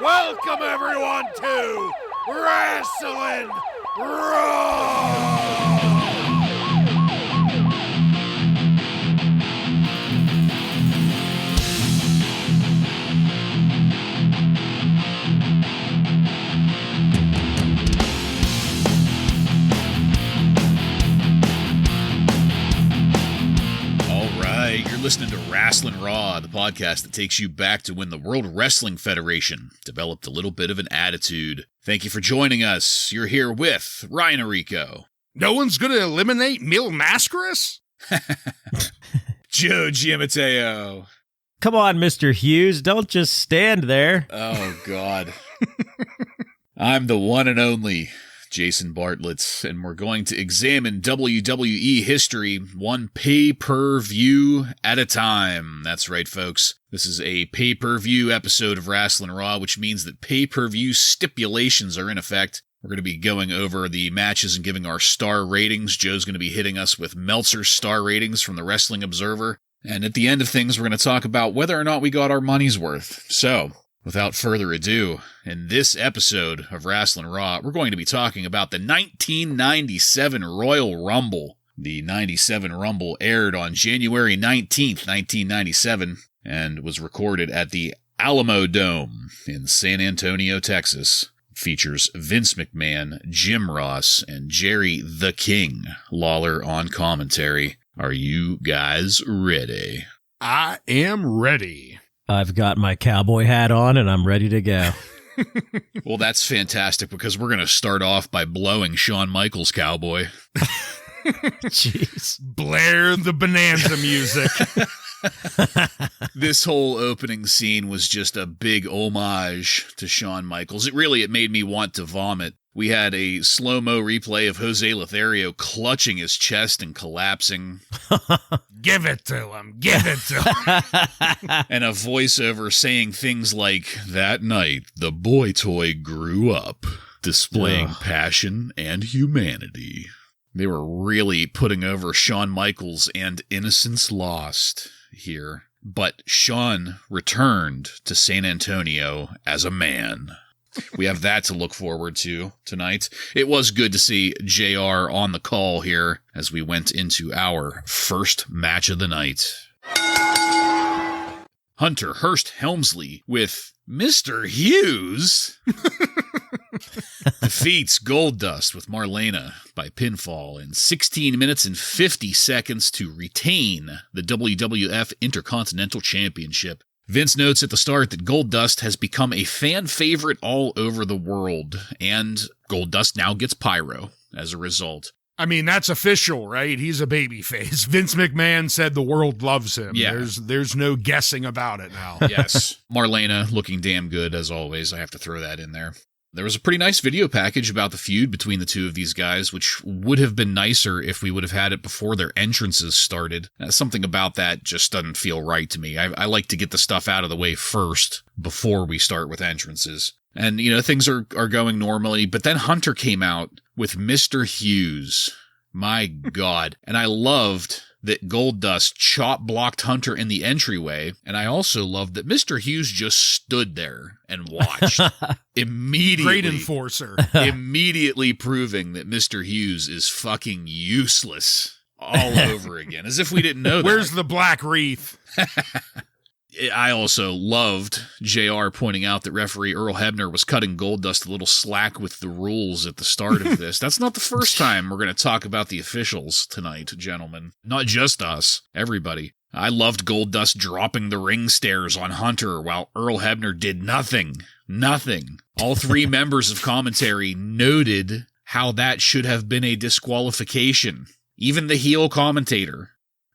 Welcome everyone to Wrasslin Raw! You're listening to Wrasslin Raw, the podcast that takes you back to when the World Wrestling Federation developed a little bit of an attitude. Thank you for joining us. You're here with Ryan Arico. No one's going to eliminate Mil Mascaras? Joe Giammatteo. Come on, Mr. Hughes. Don't just stand there. Oh, God. I'm the one and only Jason Bartlett, and we're going to examine WWE history one pay-per-view at a time. That's right, folks. This is a pay-per-view episode of Wrasslin Raw, which means that pay-per-view stipulations are in effect. We're going to be going over the matches and giving our star ratings. Joe's going to be hitting us with Meltzer's star ratings from the Wrestling Observer. And at the end of things, we're going to talk about whether or not we got our money's worth. So, without further ado, in this episode of Wrasslin Raw, we're going to be talking about the 1997 Royal Rumble. The 97 Rumble aired on January 19th, 1997, and was recorded at the Alamo Dome in San Antonio, Texas. It features Vince McMahon, Jim Ross, and Jerry the King Lawler on commentary. Are you guys ready? I am ready. I've got my cowboy hat on and I'm ready to go. Well, that's fantastic because we're going to start off by blowing Shawn Michaels' cowboy. Jeez. Blare the Bonanza music. This whole opening scene was just a big homage to Shawn Michaels. It made me want to vomit. We had a slow-mo replay of Jose Lothario clutching his chest and collapsing. Give it to him. Give it to him. And a voiceover saying things like, "That night, the boy toy grew up, displaying passion and humanity." They were really putting over Shawn Michaels and Innocence Lost here. But Shawn returned to San Antonio as a man. We have that to look forward to tonight. It was good to see JR on the call here as we went into our first match of the night. Hunter Hearst Helmsley with Mr. Hughes defeats Goldust with Marlena by pinfall in 16 minutes and 50 seconds to retain the WWF Intercontinental Championship. Vince notes at the start that Goldust has become a fan favorite all over the world, and Goldust now gets pyro as a result. I mean, that's official, right? He's a babyface. Vince McMahon said the world loves him. Yeah. There's no guessing about it now. Yes. Marlena looking damn good, as always. I have to throw that in there. There was a pretty nice video package about the feud between the two of these guys, which would have been nicer if we would have had it before their entrances started. Something about that just doesn't feel right to me. I like to get the stuff out of the way first before we start with entrances. And, things are going normally, but then Hunter came out with Mr. Hughes. My God. And I loved that Goldust chop-blocked Hunter in the entryway, and I also loved that Mr. Hughes just stood there and watched. Immediately. Great enforcer. Immediately proving that Mr. Hughes is fucking useless all over again, as if we didn't know that. Where's the black wreath? I also loved JR pointing out that referee Earl Hebner was cutting Goldust a little slack with the rules at the start of this. That's not the first time we're going to talk about the officials tonight, gentlemen. Not just us, everybody. I loved Goldust dropping the ring stairs on Hunter while Earl Hebner did nothing. Nothing. All three members of commentary noted how that should have been a disqualification. Even the heel commentator.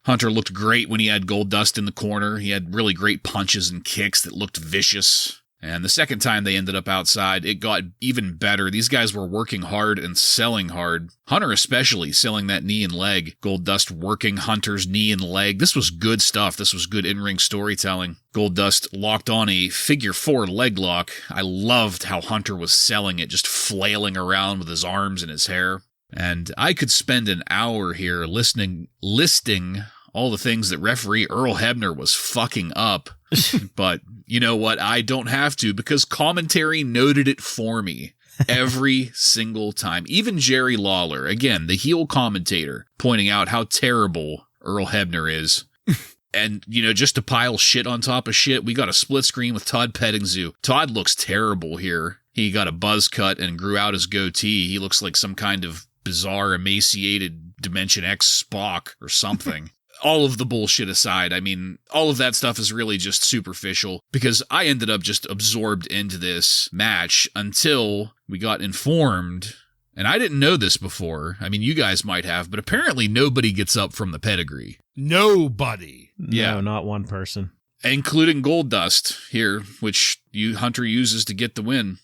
Hunter looked great when he had Goldust in the corner. He had really great punches and kicks that looked vicious. And the second time they ended up outside, it got even better. These guys were working hard and selling hard. Hunter especially selling that knee and leg. Goldust working Hunter's knee and leg. This was good stuff. This was good in-ring storytelling. Goldust locked on a figure 4 leg lock. I loved how Hunter was selling it, just flailing around with his arms and his hair. And I could spend an hour here listing all the things that referee Earl Hebner was fucking up. But you know what? I don't have to, because commentary noted it for me every single time. Even Jerry Lawler, again, the heel commentator, pointing out how terrible Earl Hebner is. And, just to pile shit on top of shit, we got a split screen with Todd Pettingzoo. Todd looks terrible here. He got a buzz cut and grew out his goatee. He looks like some kind of bizarre, emaciated Dimension X Spock or something. All of the bullshit aside, I mean, all of that stuff is really just superficial, because I ended up just absorbed into this match until we got informed. And I didn't know this before. I mean, you guys might have, but apparently nobody gets up from the pedigree. Nobody. Yeah. No, not one person. Including Goldust here, which Hunter uses to get the win.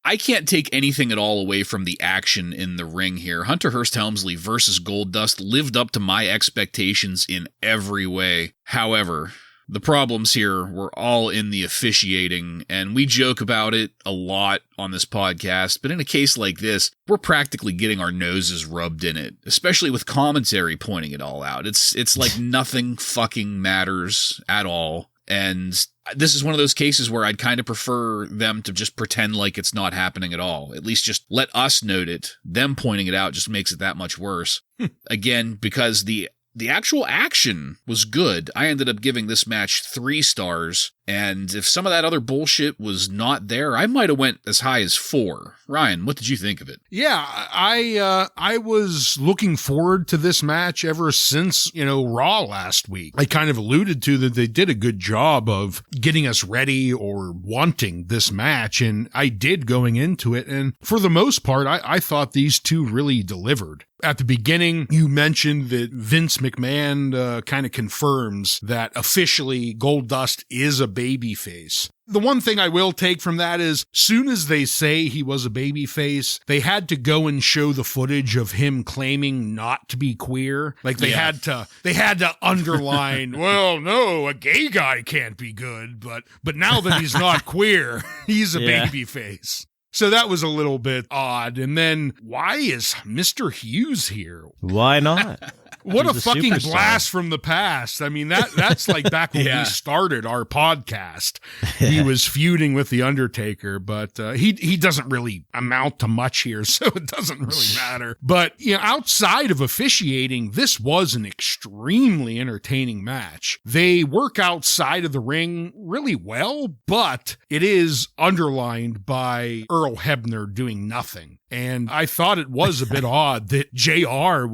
I can't take anything at all away from the action in the ring here. Hunter Hearst Helmsley versus Goldust lived up to my expectations in every way. However, the problems here were all in the officiating, and we joke about it a lot on this podcast, but in a case like this, we're practically getting our noses rubbed in it, especially with commentary pointing it all out. It's like nothing fucking matters at all. And this is one of those cases where I'd kind of prefer them to just pretend like it's not happening at all. At least just let us note it. Them pointing it out just makes it that much worse. Again, because the actual action was good. I ended up giving this match 3 stars. And if some of that other bullshit was not there, I might have went as high as 4. Ryan, what did you think of it? Yeah, I was looking forward to this match ever since, Raw last week. I kind of alluded to that they did a good job of getting us ready or wanting this match, and I did going into it. And for the most part, I thought these two really delivered. At the beginning, you mentioned that Vince McMahon kind of confirms that officially Goldust is a babyface. The one thing I will take from that is, soon as they say he was a babyface, they had to go and show the footage of him claiming not to be queer. Like they had to underline, well, no, a gay guy can't be good, but now that he's not queer, he's a babyface. So that was a little bit odd. And then, why is Mr. Hughes here? Why not? What He's a fucking superstar. blast from the past. I mean, that's like back when we started our podcast. He was feuding with The Undertaker, but he doesn't really amount to much here, so it doesn't really matter. But, outside of officiating, this was an extremely entertaining match. They work outside of the ring really well, but it is underlined by Earl Hebner doing nothing. And I thought it was a bit odd that JR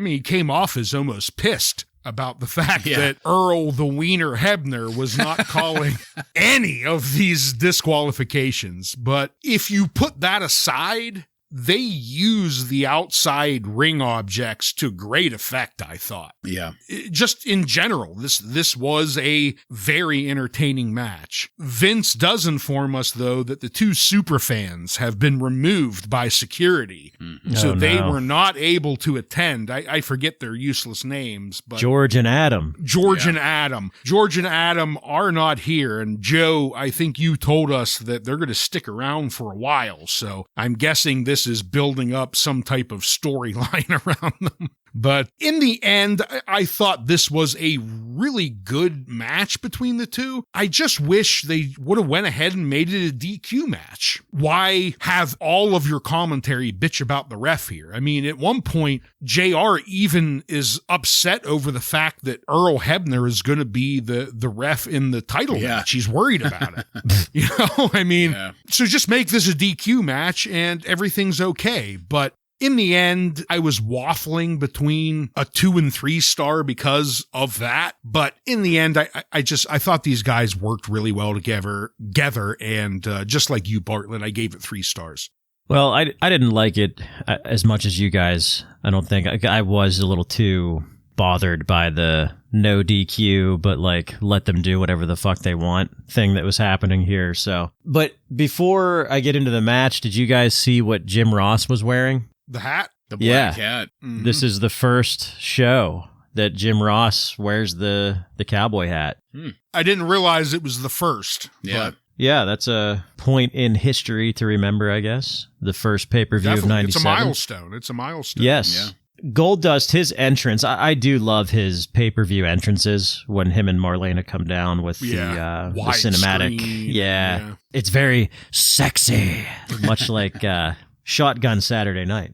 he came off as almost pissed about the fact that Earl the Wiener Hebner was not calling any of these disqualifications. But if you put that aside, they use the outside ring objects to great effect, I thought. Yeah. Just in general, this was a very entertaining match. Vince does inform us, though, that the 2 superfans have been removed by security. Mm-hmm. So they were not able to attend. I forget their useless names, but George and Adam. George and Adam are not here. And Joe, I think you told us that they're going to stick around for a while. So I'm guessing this is building up some type of storyline around them. But in the end, I thought this was a really good match between the two. I just wish they would have went ahead and made it a DQ match. Why have all of your commentary bitch about the ref here? I mean, at one point, JR even is upset over the fact that Earl Hebner is going to be the ref in the title match. He's worried about it. So just make this a DQ match and everything's okay. But in the end, I was waffling between a 2 and 3 star because of that. But in the end, I thought these guys worked really well together. And just like you, Bartlett, I gave it 3 stars. Well, I didn't like it as much as you guys. I don't think I was a little too bothered by the no DQ, but let them do whatever the fuck they want thing that was happening here. So, but before I get into the match, did you guys see what Jim Ross was wearing? The hat? The black hat. Mm-hmm. This is the first show that Jim Ross wears the cowboy hat. I didn't realize it was the first. Yeah. Yeah, that's a point in history to remember, I guess. The first pay-per-view of 97. It's a milestone. Yes. Goldust, his entrance, I do love his pay-per-view entrances when him and Marlena come down with the cinematic. Screen. Yeah. It's very sexy, much like Shotgun Saturday Night.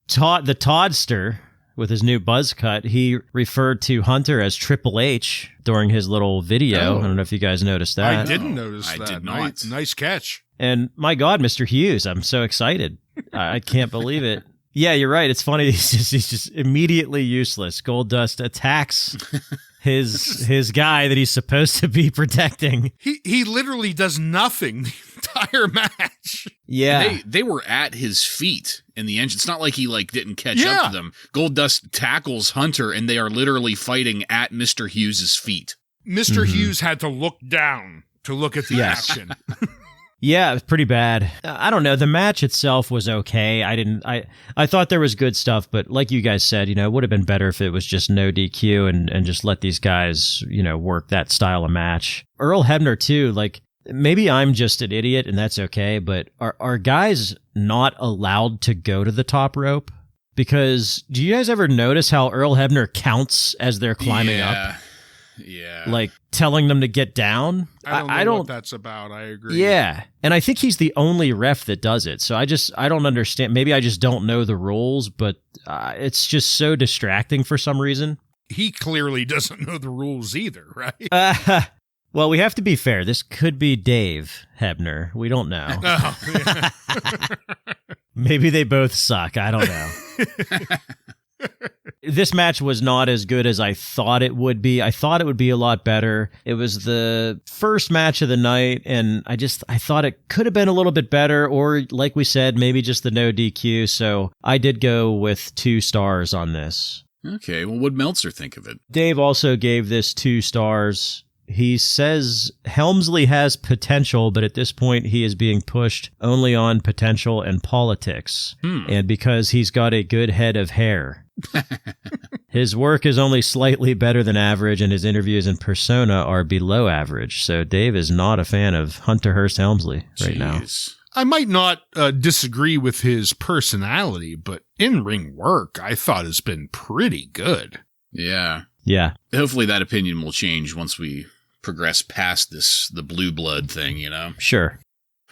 The Toddster, with his new buzz cut, he referred to Hunter as Triple H during his little video. I don't know if you guys noticed that. I didn't notice that. I did not. Nice catch. And my God, Mr. Hughes, I'm so excited. I can't believe it. Yeah, you're right. It's funny. He's just immediately useless. Goldust attacks his guy that he's supposed to be protecting. He literally does nothing the entire match. Yeah. They were at his feet in the end. It's not like he didn't catch up to them. Goldust tackles Hunter, and they are literally fighting at Mr. Hughes' feet. Mr. Hughes had to look down to look at the action. Yeah, it was pretty bad. I don't know. The match itself was okay. I thought there was good stuff, but like you guys said, it would have been better if it was just no DQ and just let these guys, work that style of match. Earl Hebner too, maybe I'm just an idiot and that's okay, but are guys not allowed to go to the top rope? Because do you guys ever notice how Earl Hebner counts as they're climbing up? Yeah. Telling them to get down. I don't know what that's about. I agree. Yeah. And I think he's the only ref that does it. So I don't understand. Maybe I just don't know the rules, but it's just so distracting for some reason. He clearly doesn't know the rules either, right? Well, we have to be fair. This could be Dave Hebner. We don't know. Oh, yeah. Maybe they both suck. I don't know. This match was not as good as I thought it would be. I thought it would be a lot better. It was the first match of the night, and I thought it could have been a little bit better, or like we said, maybe just the no DQ. So I did go with 2 stars on this. Okay, well, what'd Meltzer think of it? Dave also gave this 2 stars. He says Helmsley has potential, but at this point he is being pushed only on potential and politics, and because he's got a good head of hair. His work is only slightly better than average, and his interviews and persona are below average. So Dave is not a fan of Hunter Hearst Helmsley right now. I might not disagree with his personality, but in-ring work I thought has been pretty good. Yeah. Yeah. Hopefully that opinion will change once we progress past the blue blood thing, Sure.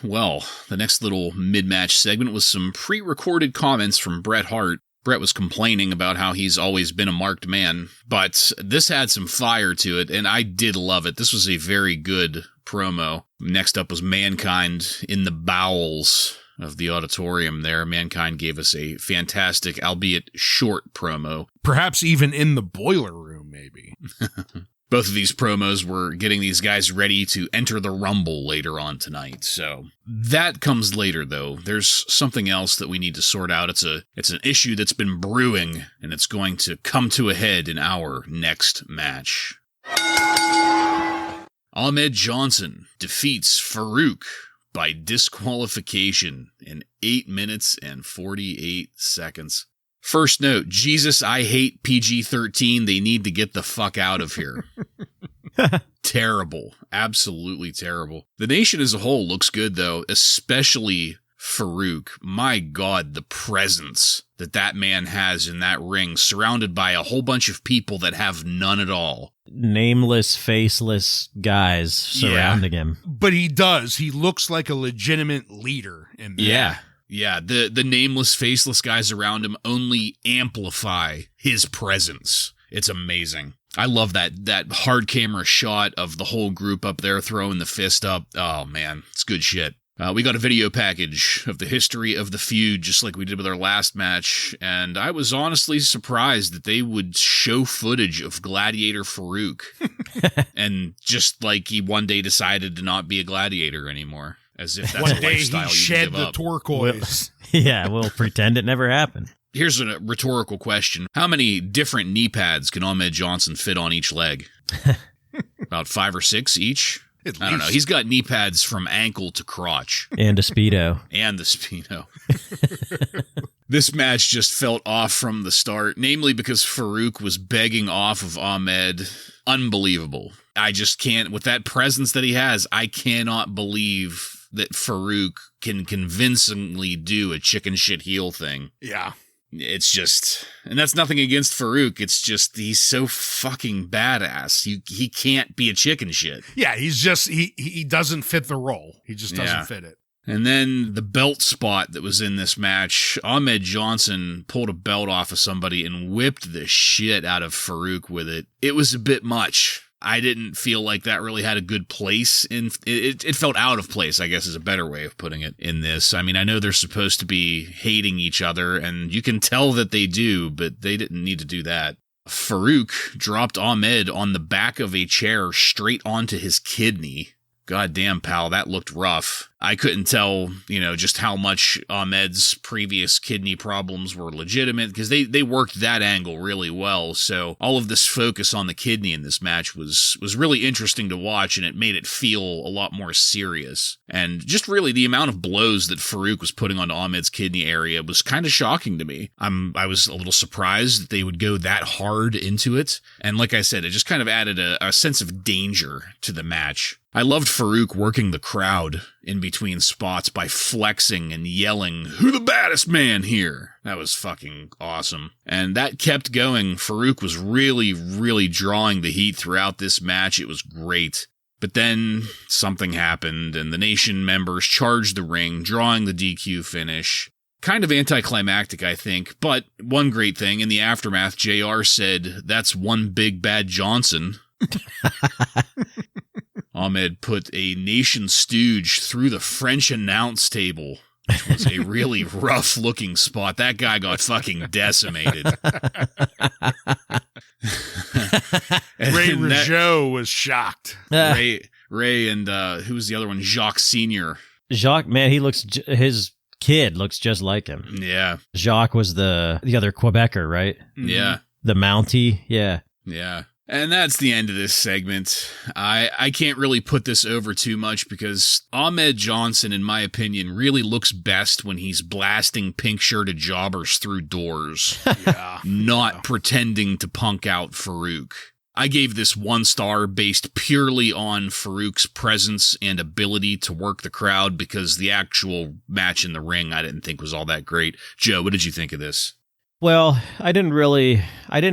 Well, the next little mid-match segment was some pre-recorded comments from Bret Hart. Bret was complaining about how he's always been a marked man, but this had some fire to it, and I did love it. This was a very good promo. Next up was Mankind in the bowels of the auditorium there. Mankind gave us a fantastic, albeit short promo. Perhaps even in the boiler room, maybe. Both of these promos were getting these guys ready to enter the Rumble later on tonight. So that comes later, though. There's something else that we need to sort out. It's an issue that's been brewing, and it's going to come to a head in our next match. Ahmed Johnson defeats Farooq by disqualification in 8 minutes and 48 seconds. First note, Jesus, I hate PG-13. They need to get the fuck out of here. Terrible. Absolutely terrible. The nation as a whole looks good, though, especially Farooq. My God, the presence that man has in that ring, surrounded by a whole bunch of people that have none at all. Nameless, faceless guys surrounding him. But he does. He looks like a legitimate leader in there. Yeah, the nameless, faceless guys around him only amplify his presence. It's amazing. I love that hard camera shot of the whole group up there throwing the fist up. Oh, man, it's good shit. We got a video package of the history of the feud, just like we did with our last match, and I was honestly surprised that they would show footage of Gladiator Farooq, and just like he one day decided to not be a gladiator anymore. As if that's one a day lifestyle he you shed can give the up. turquoise. Yeah, we'll pretend it never happened. Here's a rhetorical question. How many different knee pads can Ahmed Johnson fit on each leg? About 5 or 6 each? I don't know. He's got knee pads from ankle to crotch. And a Speedo. And the Speedo. This match just felt off from the start, namely because Farooq was begging off of Ahmed. Unbelievable. I just can't, with that presence that he has, I cannot believe that Farooq can convincingly do a chicken shit heel thing. Yeah. It's just, and that's nothing against Farooq. It's just, he's so fucking badass. He can't be a chicken shit. Yeah, he's just, he doesn't fit the role. He just doesn't fit it. And then the belt spot that was in this match, Ahmed Johnson pulled a belt off of somebody and whipped the shit out of Farooq with it. It was a bit much. I didn't feel like that really had a good place in it felt out of place, I guess is a better way of putting it in this. I mean, I know they're supposed to be hating each other, and you can tell that they do, but they didn't need to do that. Farooq dropped Ahmed on the back of a chair straight onto his kidney. God damn, pal, that looked rough. I couldn't tell, just how much Ahmed's previous kidney problems were legitimate, because they worked that angle really well. So all of this focus on the kidney in this match was really interesting to watch, and it made it feel a lot more serious. And just really the amount of blows that Farooq was putting onto Ahmed's kidney area was kind of shocking to me. I was a little surprised that they would go that hard into it. And like I said, it just kind of added a sense of danger to the match. I loved Farooq working the crowd in between spots by flexing and yelling, "Who the baddest man here?" That was fucking awesome. And that kept going. Farooq was really, really drawing the heat throughout this match. It was great. But then something happened, and the Nation members charged the ring, drawing the DQ finish. Kind of anticlimactic, I think, but one great thing, in the aftermath, JR said, "That's one big bad Johnson." Ahmed put a Nation stooge through the French announce table, which was a really rough-looking spot. That guy got fucking decimated. Ray Rougeau was shocked. Ray and who was the other one? Jacques Sr. Jacques, man, his kid looks just like him. Yeah. Jacques was the other Quebecer, right? Yeah. The Mountie, yeah. Yeah. And that's the end of this segment. I can't really put this over too much because Ahmed Johnson, in my opinion, really looks best when he's blasting pink-shirted jobbers through doors, not pretending to punk out Farooq. I gave this 1 star based purely on Farouk's presence and ability to work the crowd, because the actual match in the ring I didn't think was all that great. Joe, what did you think of this? Well, I didn't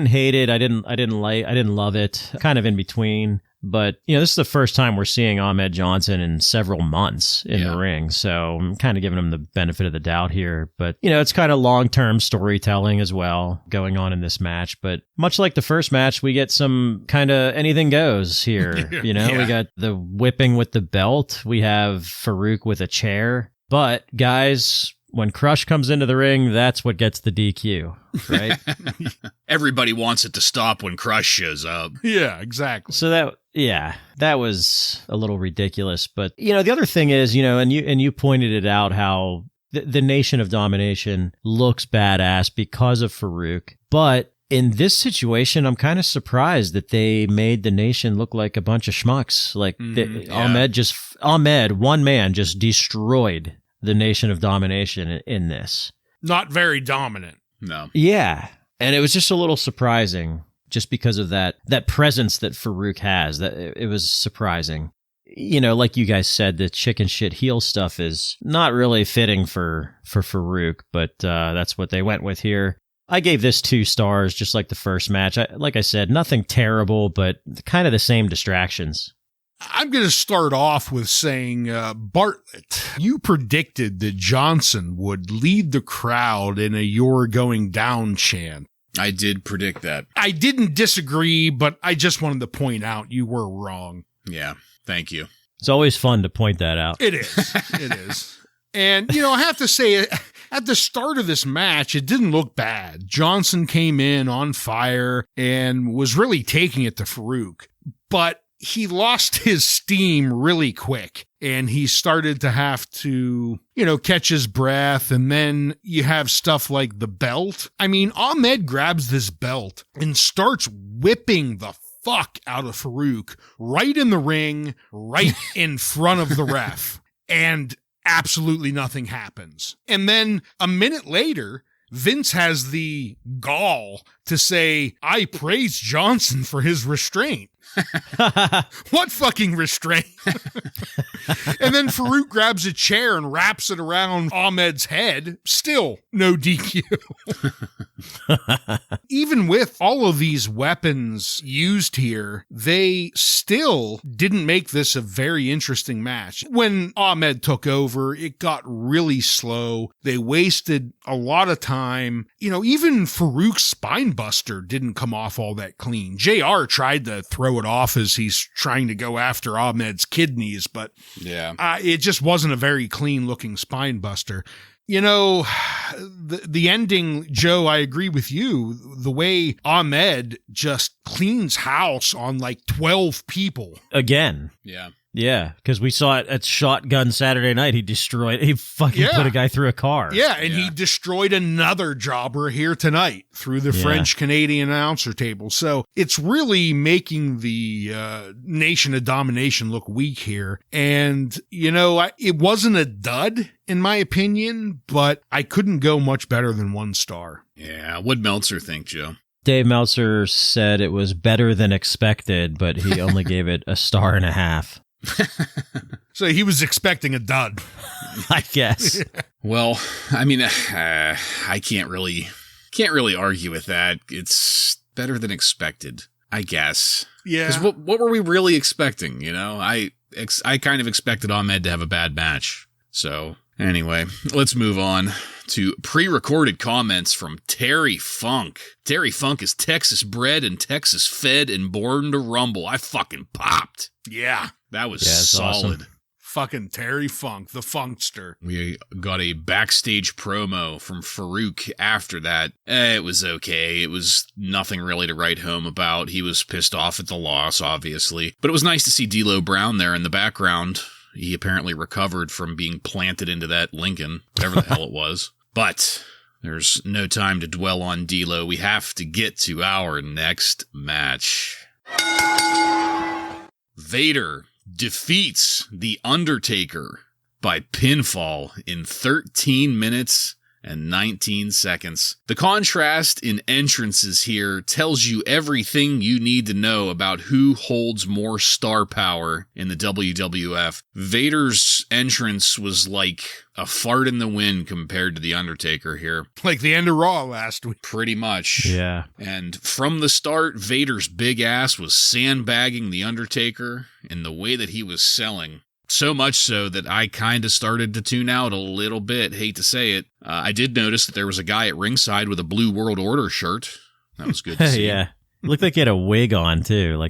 hate it. I didn't love it. Kind of in between. But, this is the first time we're seeing Ahmed Johnson in several months in the ring. So I'm kind of giving him the benefit of the doubt here. But, it's kind of long-term storytelling as well going on in this match. But much like the first match, we get some kind of anything goes here. We got the whipping with the belt. We have Farooq with a chair. But, guys, when Crush comes into the ring, that's what gets the DQ, right? Everybody wants it to stop when Crush shows up. Yeah, exactly. So that was a little ridiculous. But, the other thing is, and you pointed it out, how the Nation of Domination looks badass because of Farooq. But in this situation, I'm kind of surprised that they made the Nation look like a bunch of schmucks. Like Ahmed, one man, just destroyed the Nation of Domination in this. Not very dominant. No. Yeah. And it was just a little surprising just because of that presence that Farooq has. That it was surprising. Like you guys said, the chicken shit heel stuff is not really fitting for Farooq, but that's what they went with here. I gave this 2 stars, just like the first match. Like I said, nothing terrible, but kind of the same distractions. I'm going to start off with saying, Bartlett, you predicted that Johnson would lead the crowd in a "You're going down" chant. I did predict that. I didn't disagree, but I just wanted to point out you were wrong. Yeah, thank you. It's always fun to point that out. It is. It is. And, I have to say, at the start of this match, it didn't look bad. Johnson came in on fire and was really taking it to Farooq. But he lost his steam really quick, and he started to have to, catch his breath. And then you have stuff like the belt. I mean, Ahmed grabs this belt and starts whipping the fuck out of Farooq right in the ring, right in front of the ref. And absolutely nothing happens. And then a minute later, Vince has the gall to say, "I praise Johnson for his restraint." What fucking restraint? And then Farooq grabs a chair and wraps it around Ahmed's head. Still no DQ. Even with all of these weapons used here, they still didn't make this a very interesting match. When Ahmed took over, it got really slow. They wasted a lot of time. Even Farouk's spinebuster didn't come off all that clean. JR tried to throw it off as he's trying to go after Ahmed's kidneys, but it just wasn't a very clean looking spinebuster. The ending, Joe, I agree with you. The way Ahmed just cleans house on like 12 people. Again. Yeah, because we saw it at Shotgun Saturday Night. He fucking put a guy through a car. Yeah, and he destroyed another jobber here tonight through the French-Canadian announcer table. So it's really making the Nation of Domination look weak here. And, it wasn't a dud, in my opinion, but I couldn't go much better than 1 star. Yeah, what'd Meltzer think, Joe? Dave Meltzer said it was better than expected, but he only gave it 1.5 stars. So he was expecting a dud, I guess. Well, I mean, I can't really argue with that. It's better than expected, I guess. Yeah. Because what were we really expecting? I kind of expected Ahmed to have a bad match. So anyway, let's move on to pre-recorded comments from Terry Funk. Terry Funk is Texas bred and Texas fed and born to rumble. I fucking popped. Yeah. That was solid. Awesome. Fucking Terry Funk, the Funkster. We got a backstage promo from Farooq after that. It was okay. It was nothing really to write home about. He was pissed off at the loss, obviously. But it was nice to see D'Lo Brown there in the background. He apparently recovered from being planted into that Lincoln, whatever the hell it was. But there's no time to dwell on D'Lo. We have to get to our next match. Vader defeats The Undertaker by pinfall in 13 minutes and 19 seconds. The contrast in entrances here tells you everything you need to know about who holds more star power in the WWF. Vader's entrance was like a fart in the wind compared to The Undertaker here. Like the end of Raw last week. Pretty much. Yeah. And from the start, Vader's big ass was sandbagging The Undertaker in the way that he was selling. So much so that I kind of started to tune out a little bit. Hate to say it. I did notice that there was a guy at ringside with a Blue World Order shirt. That was good to see. Yeah. Looked like he had a wig on, too.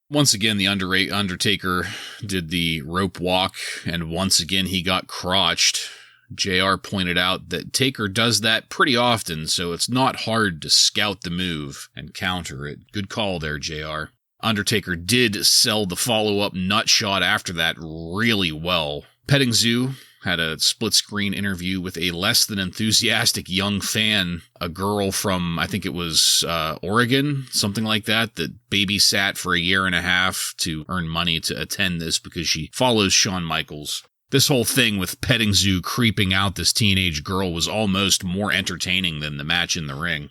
Once again, the Undertaker did the rope walk, and once again he got crotched. JR pointed out that Taker does that pretty often, so it's not hard to scout the move and counter it. Good call there, JR. Undertaker did sell the follow-up nut shot after that really well. Petting Zoo had a split-screen interview with a less than enthusiastic young fan, a girl from, I think it was Oregon, something like that babysat for 1.5 years to earn money to attend this because she follows Shawn Michaels. This whole thing with Petting Zoo creeping out this teenage girl was almost more entertaining than the match in the ring.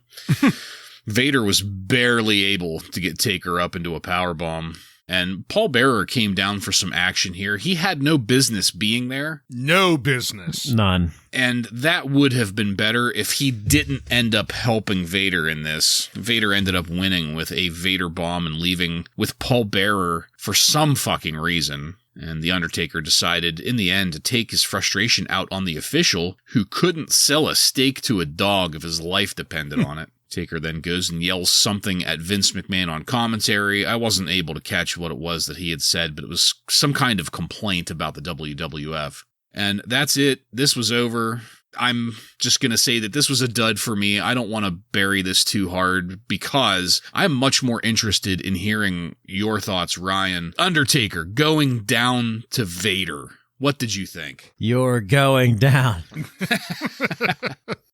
Vader was barely able to get Taker up into a powerbomb, and Paul Bearer came down for some action here. He had no business being there. No business. None. And that would have been better if he didn't end up helping Vader in this. Vader ended up winning with a Vader bomb and leaving with Paul Bearer for some fucking reason. And The Undertaker decided in the end to take his frustration out on the official who couldn't sell a steak to a dog if his life depended on it. Taker then goes and yells something at Vince McMahon on commentary. I wasn't able to catch what it was that he had said, but it was some kind of complaint about the WWF. And that's it. This was over. I'm just going to say that this was a dud for me. I don't want to bury this too hard because I'm much more interested in hearing your thoughts, Ryan. Undertaker going down to Vader. What did you think? You're going down.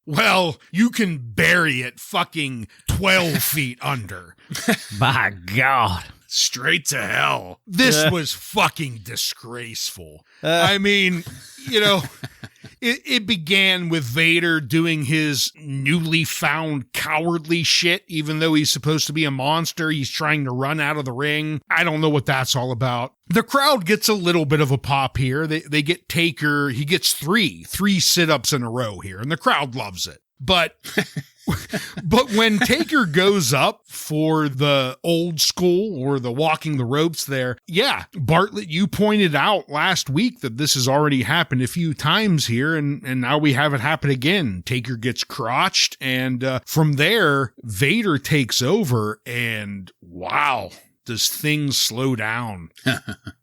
Well, you can bury it fucking 12 feet under. By God. Straight to hell. This was fucking disgraceful. I mean, It began with Vader doing his newly found cowardly shit, even though he's supposed to be a monster. He's trying to run out of the ring. I don't know what that's all about. The crowd gets a little bit of a pop here. They get Taker. He gets three sit-ups in a row here, and the crowd loves it. But when Taker goes up for the old school or the walking the ropes there, yeah, Bartlett, you pointed out last week that this has already happened a few times here, and now we have it happen again. Taker gets crotched, and from there, Vader takes over, and wow, does things slow down.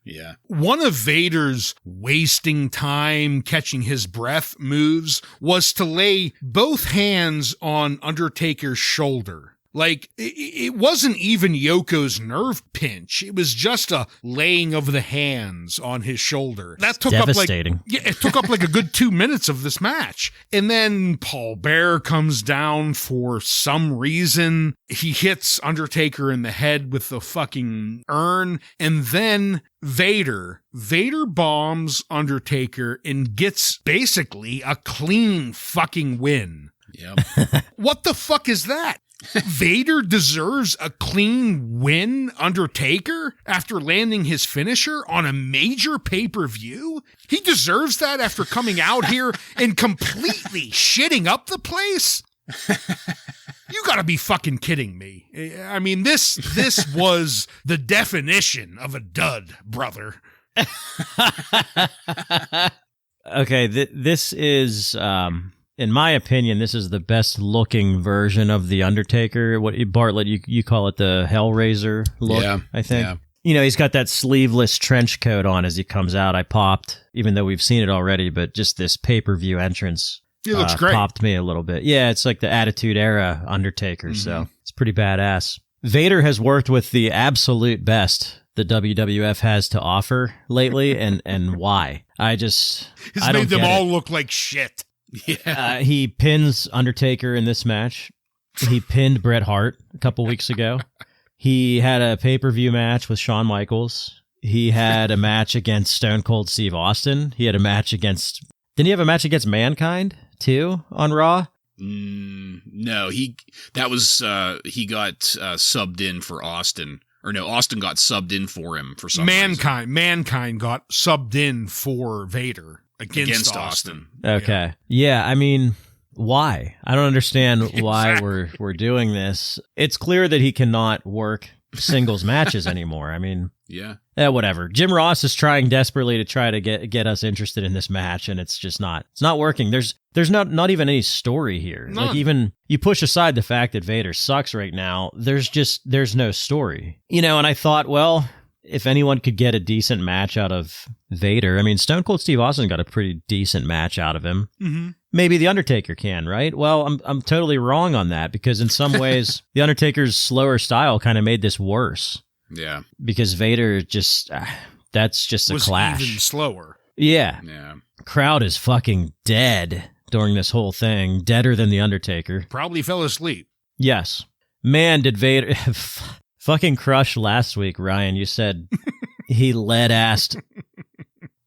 Yeah. One of Vader's wasting time, catching his breath moves was to lay both hands on Undertaker's shoulder. Like, it wasn't even Yoko's nerve pinch. It was just a laying of the hands on his shoulder. That took devastating. it took up like a good 2 minutes of this match. And then Paul Bearer comes down for some reason. He hits Undertaker in the head with the fucking urn. And then Vader bombs Undertaker and gets basically a clean fucking win. Yep. What the fuck is that? Vader deserves a clean win, Undertaker, after landing his finisher on a major pay-per-view? He deserves that after coming out here and completely shitting up the place? You gotta be fucking kidding me. I mean, this was the definition of a dud, brother. Okay, this is... in my opinion, this is the best looking version of The Undertaker. What Bartlett, you call it the Hellraiser look, Yeah, I think. yeah. You know, he's got that sleeveless trench coat on as he comes out. I popped, even though we've seen it already, but just this pay-per-view entrance He looks great. Popped me a little bit. Yeah, it's like the Attitude Era Undertaker, so it's pretty badass. Vader has worked with the absolute best the WWF has to offer lately, and why? He's I don't made them get all it. look like shit. Yeah. He pins Undertaker in this match. He pinned Bret Hart a couple weeks ago. He had a pay-per-view match with Shawn Michaels. He had a match against Stone Cold Steve Austin. He had a match against... Didn't he have a match against Mankind, too, on Raw? No, he got subbed in for Austin. Or no, Austin got subbed in for him for some reason. Mankind got subbed in for Vader against Austin. Okay. Yeah, I mean, why? I don't understand why Exactly. we're doing this. It's clear that he cannot work singles matches anymore. I mean, Yeah. whatever. Jim Ross is trying desperately to try to get us interested in this match, and it's just not. It's not working. There's not even any story here. None. Like, even you push aside the fact that Vader sucks right now, there's no story. You know, and I thought, well, if anyone could get a decent match out of Vader, I mean, Stone Cold Steve Austin got a pretty decent match out of him. Mm-hmm. Maybe The Undertaker can, right? Well, I'm totally wrong on that, because in some ways, The Undertaker's slower style kind of made this worse. Yeah. Because Vader just, that's just a Was clash. even slower. Yeah. Yeah. Crowd is fucking dead during this whole thing. Deader than The Undertaker. Probably fell asleep. Yes. Man, did Vader... fucking crush last week, Ryan. You said he lead-assed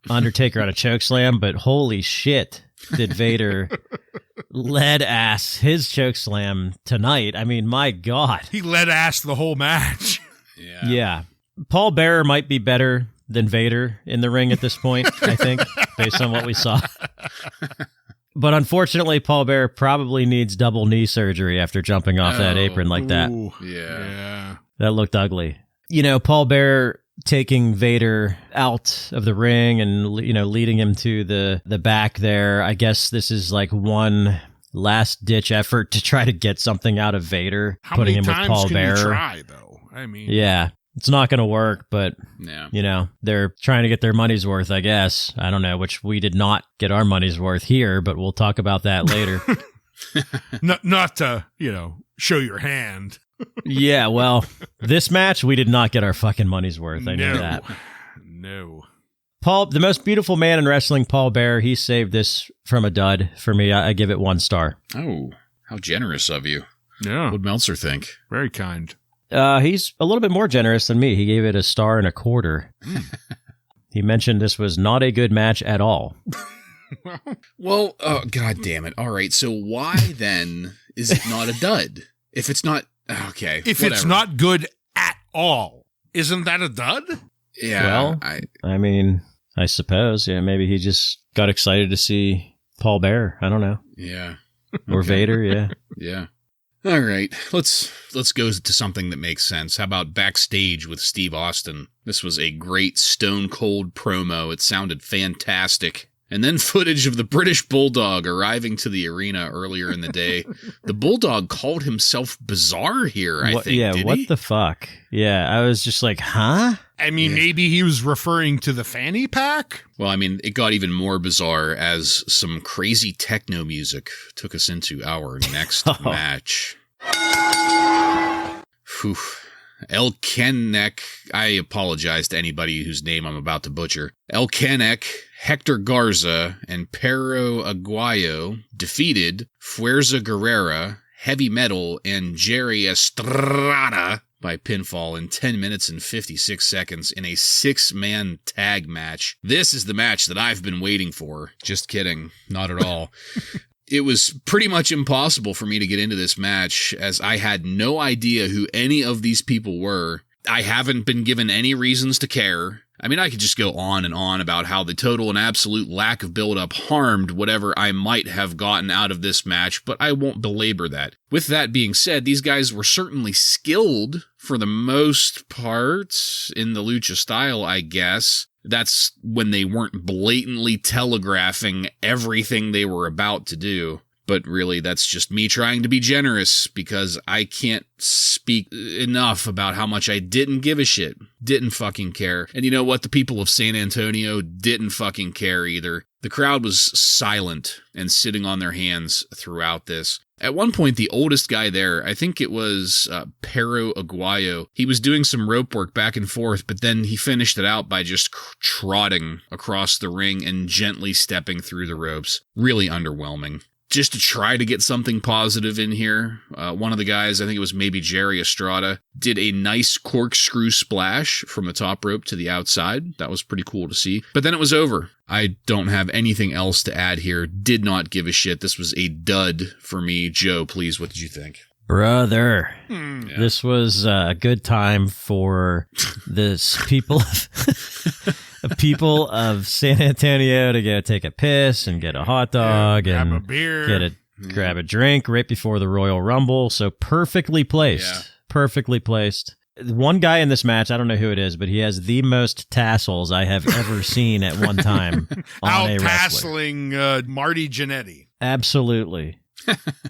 Undertaker on a chokeslam, but holy shit, did Vader lead-ass his chokeslam tonight. I mean, my God. He let ass the whole match. Yeah. Yeah. Paul Bearer might be better than Vader in the ring at this point, I think, based on what we saw. But unfortunately, Paul Bearer probably needs double knee surgery after jumping off that apron like that. Ooh, Yeah. That looked ugly. You know, Paul Bearer taking Vader out of the ring and, you know, leading him to the back there. I guess this is like one last-ditch effort to try to get something out of Vader, How putting many him times with Paul can Bearer. you try, though? I mean, Yeah. It's not going to work, but, Yeah. you know, they're trying to get their money's worth, I guess. I don't know, which we did not get our money's worth here, but we'll talk about that later. not to, you know, show your hand. Yeah, well, this match, we did not get our fucking money's worth. I know that. No. Paul, the most beautiful man in wrestling, Paul Bearer, he saved this from a dud for me. I give it 1 star. Oh, how generous of you. Yeah. What'd Meltzer think? Very kind. He's a little bit more generous than me. He gave it 1.25 stars. He mentioned this was not a good match at all. Well, oh, God damn it. All right, so why then is it not a dud? If it's not, okay. If whatever. it's not good at all, isn't that a dud? Yeah. Well, I mean, I suppose, yeah, maybe he just got excited to see Paul Bearer. I don't know. Yeah. Or Vader, yeah. Yeah. All right, let's go to something that makes sense. How about backstage with Steve Austin? This was a great Stone Cold promo. It sounded fantastic. And then footage of the British Bulldog arriving to the arena earlier in the day. The Bulldog called himself bizarre here, I think. Yeah, did what he? the fuck? Yeah, I was just like, huh? I mean, maybe he was referring to the fanny pack? Well, I mean, it got even more bizarre as some crazy techno music took us into our next match. Whew. El Kenneck, I apologize to anybody whose name I'm about to butcher. El Kenneck, Hector Garza, and Perro Aguayo defeated Fuerza Guerrera, Heavy Metal, and Jerry Estrada by pinfall in 10 minutes and 56 seconds in a 6-man tag match. This is the match that I've been waiting for. Just kidding. Not at all. It was pretty much impossible for me to get into this match as I had no idea who any of these people were. I haven't been given any reasons to care. I mean, I could just go on and on about how the total and absolute lack of build-up harmed whatever I might have gotten out of this match, but I won't belabor that. With that being said, these guys were certainly skilled for the most part in the lucha style, I guess. That's when they weren't blatantly telegraphing everything they were about to do. But really, that's just me trying to be generous because I can't speak enough about how much I didn't give a shit. Didn't fucking care. And you know what? The people of San Antonio didn't fucking care either. The crowd was silent and sitting on their hands throughout this. At one point, the oldest guy there, I think it was Perro Aguayo, he was doing some rope work back and forth, but then he finished it out by just trotting across the ring and gently stepping through the ropes. Really underwhelming. Just to try to get something positive in here, one of the guys, I think it was maybe Jerry Estrada, did a nice corkscrew splash from the top rope to the outside. That was pretty cool to see. But then it was over. I don't have anything else to add here. Did not give a shit. This was a dud for me. Joe, please, what did you think? Brother, Yeah. this was a good time for this people of San Antonio to go take a piss and get a hot dog and grab a beer. grab a drink right before the Royal Rumble. So perfectly placed. Yeah. Perfectly placed. One guy in this match, I don't know who it is, but he has the most tassels I have ever seen at one time on a wrestler. Out-tasseling Marty Jannetty. Absolutely.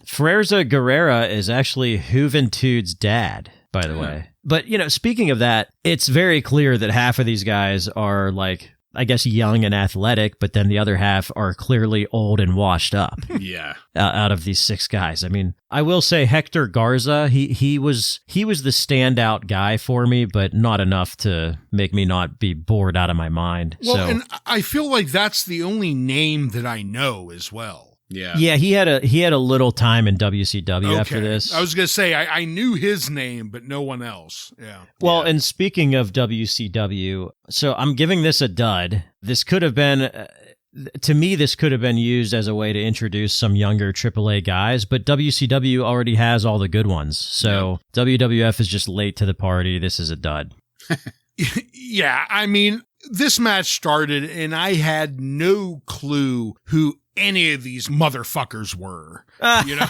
Fuerza Guerrera is actually Juventude's dad, by the way. But, you know, speaking of that, it's very clear that half of these guys are, like, I guess young and athletic, but then the other half are clearly old and washed up. Yeah. Out of these 6 guys. I mean, I will say Hector Garza, he was the standout guy for me, but not enough to make me not be bored out of my mind. Well, and I feel like that's the only name that I know as well. Yeah. He had a little time in WCW after this. I was going to say, I knew his name, but no one else. Yeah. Well, and speaking of WCW, so I'm giving this a dud. This could have been, to me, this could have been used as a way to introduce some younger AAA guys, but WCW already has all the good ones. So WWF is just late to the party. This is a dud. Yeah, I mean, this match started and I had no clue who any of these motherfuckers were. You know,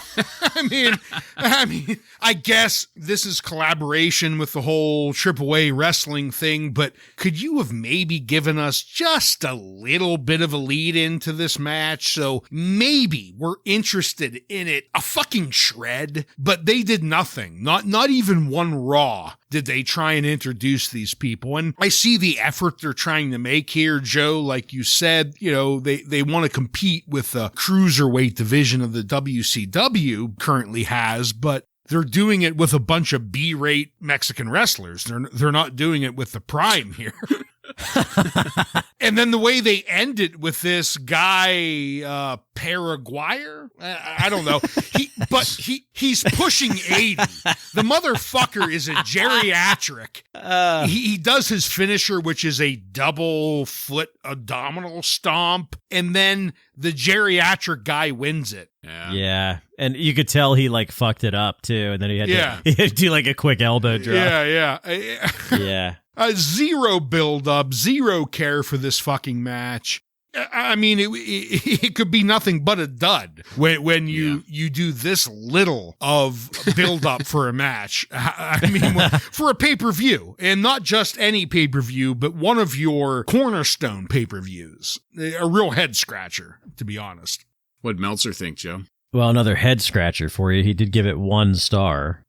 I mean, I guess this is collaboration with the whole AAA wrestling thing, but could you have maybe given us just a little bit of a lead into this match? So maybe we're interested in it a fucking shred, but they did nothing. Not even one Raw did they try and introduce these people. And I see the effort they're trying to make here, Joe. Like you said, you know, they want to compete with the cruiserweight division of the WCW currently has, but they're doing it with a bunch of B-rate Mexican wrestlers. They're not doing it with the prime here. And then the way they end it with this guy, Paraguayer? I don't know. He's pushing 80. The motherfucker is a geriatric. He does his finisher, which is a double foot abdominal stomp. And then the geriatric guy wins it. Yeah. And you could tell he like fucked it up too. And then he had to do like a quick elbow drop. Yeah. Zero build up, zero care for this fucking match. I mean, it could be nothing but a dud when you do this little of build up for a match. I mean, for a pay-per-view, and not just any pay-per-view, but one of your cornerstone pay-per-views. A real head scratcher, to be honest. What'd Meltzer think, Joe? Well, another head scratcher for you. He did give it 1 star.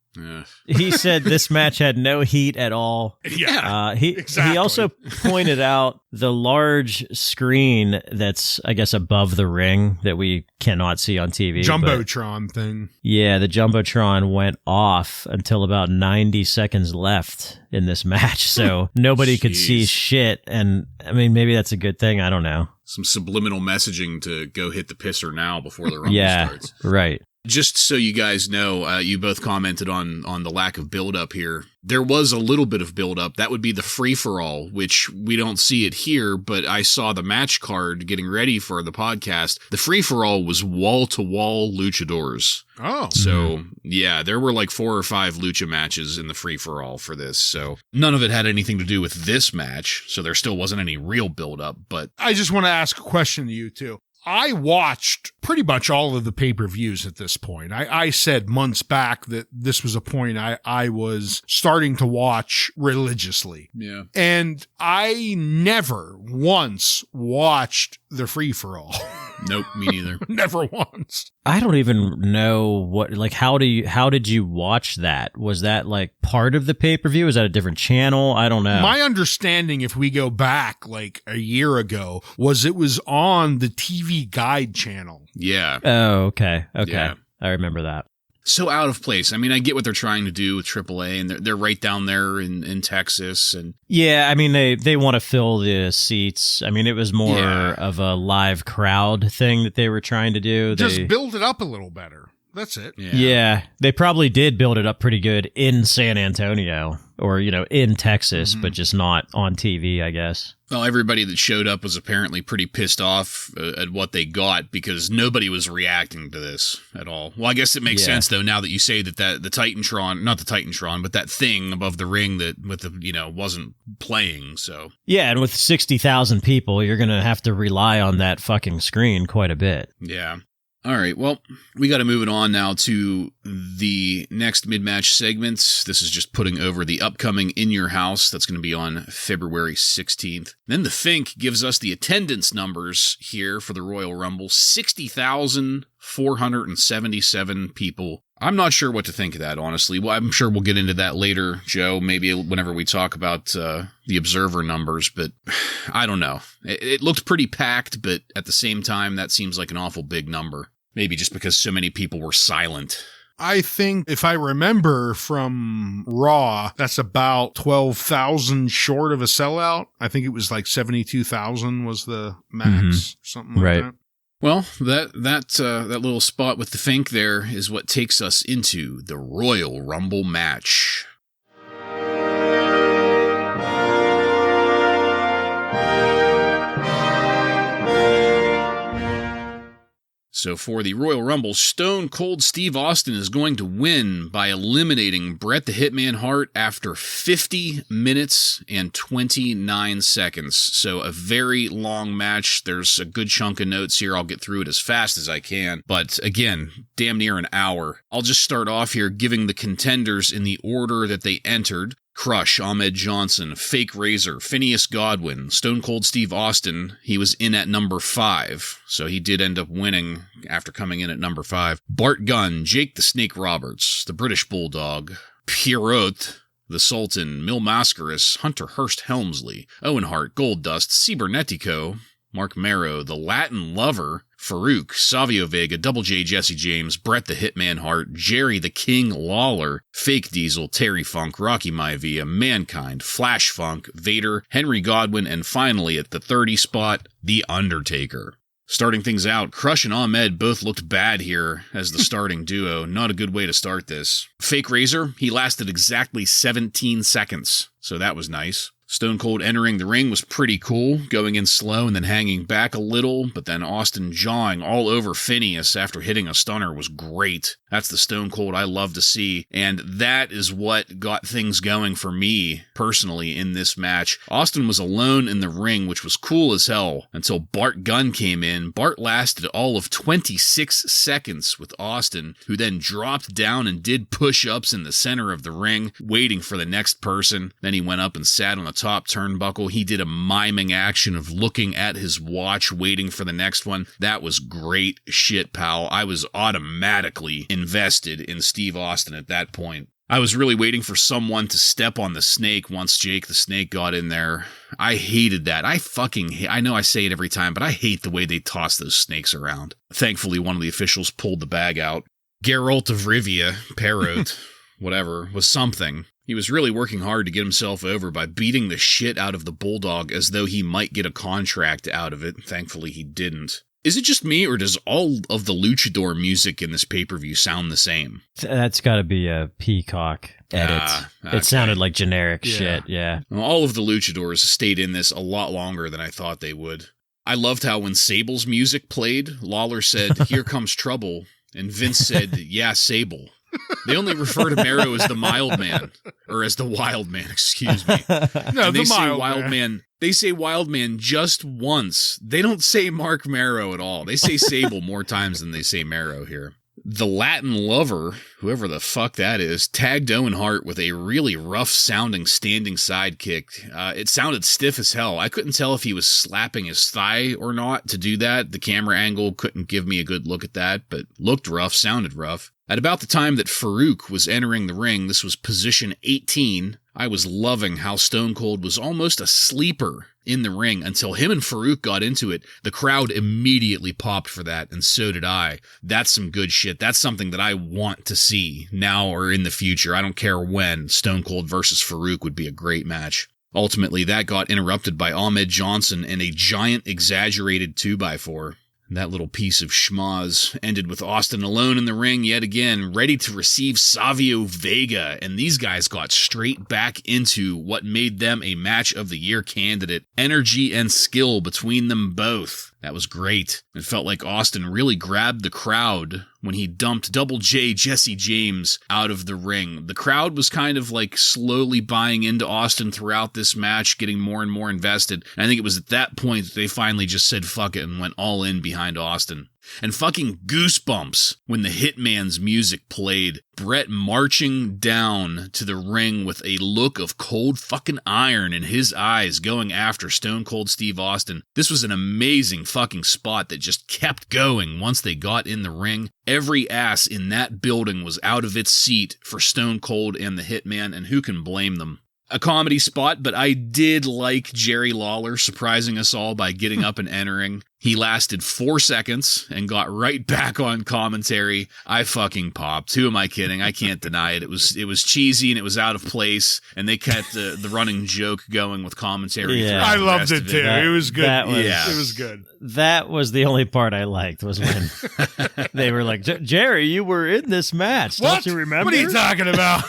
He said this match had no heat at all. Yeah, exactly. He also pointed out the large screen that's, I guess, above the ring that we cannot see on TV. Jumbotron thing. Yeah, the Jumbotron went off until about 90 seconds left in this match, so nobody could see shit. And, I mean, maybe that's a good thing. I don't know. Some subliminal messaging to go hit the pisser now before the rumble starts. Right. Just so you guys know, you both commented on the lack of build-up here. There was a little bit of build-up. That would be the free-for-all, which we don't see it here, but I saw the match card getting ready for the podcast. The free-for-all was wall-to-wall luchadors. Oh. So, yeah, there were like 4 or 5 lucha matches in the free-for-all for this. So none of it had anything to do with this match, so there still wasn't any real build-up. But I just want to ask a question to you, too. I watched pretty much all of the pay-per-views at this point. I said months back that this was a point I was starting to watch religiously. Yeah. And I never once watched the free-for-all. Nope, me neither. Never once. I don't even know what, like, how did you watch that? Was that like part of the pay-per-view? Was that a different channel? I don't know. My understanding, if we go back like a year ago, was it was on the TV Guide channel. Yeah. Oh, okay. Yeah. I remember that. So out of place. I mean, I get what they're trying to do with AAA, and they're right down there in Texas. And yeah, I mean, they want to fill the seats. I mean, it was more of a live crowd thing that they were trying to do. Just build it up a little better. That's it. Yeah, they probably did build it up pretty good in San Antonio or, in Texas, but just not on TV, I guess. Well, everybody that showed up was apparently pretty pissed off at what they got because nobody was reacting to this at all. Well, I guess it makes sense, though, now that you say that the Titantron, not the Titantron, but that thing above the ring that wasn't playing, so. Yeah, and with 60,000 people, you're going to have to rely on that fucking screen quite a bit. Yeah. All right, well, we got to move it on now to the next mid-match segments. This is just putting over the upcoming In Your House. That's going to be on February 16th. Then the Fink gives us the attendance numbers here for the Royal Rumble. 60,477 people. I'm not sure what to think of that, honestly. Well, I'm sure we'll get into that later, Joe, maybe whenever we talk about the Observer numbers, but I don't know. It looked pretty packed, but at the same time, that seems like an awful big number. Maybe just because so many people were silent. I think, if I remember from Raw, that's about 12,000 short of a sellout. I think it was like 72,000 was the max, something like that. Well, that little spot with the Fink there is what takes us into the Royal Rumble match. So for the Royal Rumble, Stone Cold Steve Austin is going to win by eliminating Bret the Hitman Hart after 50 minutes and 29 seconds. So a very long match. There's a good chunk of notes here. I'll get through it as fast as I can. But again, damn near an hour. I'll just start off here giving the contenders in the order that they entered. Crush, Ahmed Johnson, Fake Razor, Phineas Godwin, Stone Cold Steve Austin. He was in at number 5, so he did end up winning after coming in at number 5. Bart Gunn, Jake the Snake Roberts, the British Bulldog, Pierrot, the Sultan, Mil Mascaras, Hunter Hearst Helmsley, Owen Hart, Goldust, Cibernetico, Mark Mero, the Latin Lover, Farooq, Savio Vega, Double J Jesse James, Bret the Hitman Hart, Jerry the King Lawler, Fake Diesel, Terry Funk, Rocky Maivia, Mankind, Flash Funk, Vader, Henry Godwin, and finally at the 30 spot, The Undertaker. Starting things out, Crush and Ahmed both looked bad here as the starting duo. Not a good way to start this. Fake Razor, he lasted exactly 17 seconds, so that was nice. Stone Cold entering the ring was pretty cool, going in slow and then hanging back a little, but then Austin jawing all over Phineas after hitting a stunner was great. That's the Stone Cold I love to see, and that is what got things going for me, personally, in this match. Austin was alone in the ring, which was cool as hell, until Bart Gunn came in. Bart lasted all of 26 seconds with Austin, who then dropped down and did push-ups in the center of the ring, waiting for the next person. Then he went up and sat on the top turnbuckle. He did a miming action of looking at his watch, waiting for the next one. That was great shit, pal. I was automatically invested in Steve Austin at that point. I was really waiting for someone to step on the snake once Jake the Snake got in there. I hated that. I know I say it every time, but I hate the way they toss those snakes around. Thankfully, one of the officials pulled the bag out. Geralt of Rivia, Parrot, whatever, was something. He was really working hard to get himself over by beating the shit out of the Bulldog as though he might get a contract out of it. Thankfully, he didn't. Is it just me, or does all of the luchador music in this pay-per-view sound the same? That's got to be a Peacock edit. Okay. It sounded like generic shit, yeah. Well, all of the luchadors stayed in this a lot longer than I thought they would. I loved how when Sable's music played, Lawler said, "Here comes trouble," and Vince said, "Yeah, Sable." They only refer to Mero as the mild man, or as the wild man, excuse me. No, and they the say wild man. They say wild man just once. They don't say Mark Mero at all. They say Sable more times than they say Mero here. The Latin Lover, whoever the fuck that is, tagged Owen Hart with a really rough-sounding standing sidekick. It sounded stiff as hell. I couldn't tell if he was slapping his thigh or not to do that. The camera angle couldn't give me a good look at that, but looked rough, sounded rough. At about the time that Farooq was entering the ring, this was position 18, I was loving how Stone Cold was almost a sleeper in the ring until him and Farooq got into it. The crowd immediately popped for that, and so did I. That's some good shit. That's something that I want to see now or in the future. I don't care when. Stone Cold versus Farooq would be a great match. Ultimately, that got interrupted by Ahmed Johnson and a giant exaggerated 2x4. That little piece of schmoz ended with Austin alone in the ring yet again, ready to receive Savio Vega, and these guys got straight back into what made them a Match of the Year candidate. Energy and skill between them both. That was great. It felt like Austin really grabbed the crowd when he dumped Double J Jesse James out of the ring. The crowd was kind of like slowly buying into Austin throughout this match, getting more and more invested. And I think it was at that point that they finally just said fuck it and went all in behind Austin. And fucking goosebumps when the Hitman's music played. Bret marching down to the ring with a look of cold fucking iron in his eyes going after Stone Cold Steve Austin. This was an amazing fucking spot that just kept going once they got in the ring. Every ass in that building was out of its seat for Stone Cold and the Hitman, and who can blame them? A comedy spot, but I did like Jerry Lawler surprising us all by getting up and entering. He lasted 4 seconds and got right back on commentary. I fucking popped. Who am I kidding? I can't deny it. It was cheesy and it was out of place, and they kept the running joke going with commentary. Yeah. I loved it too. It was good. It was good. That was the only part I liked, was when they were like, Jerry, you were in this match. What? Don't you remember? What are you talking about?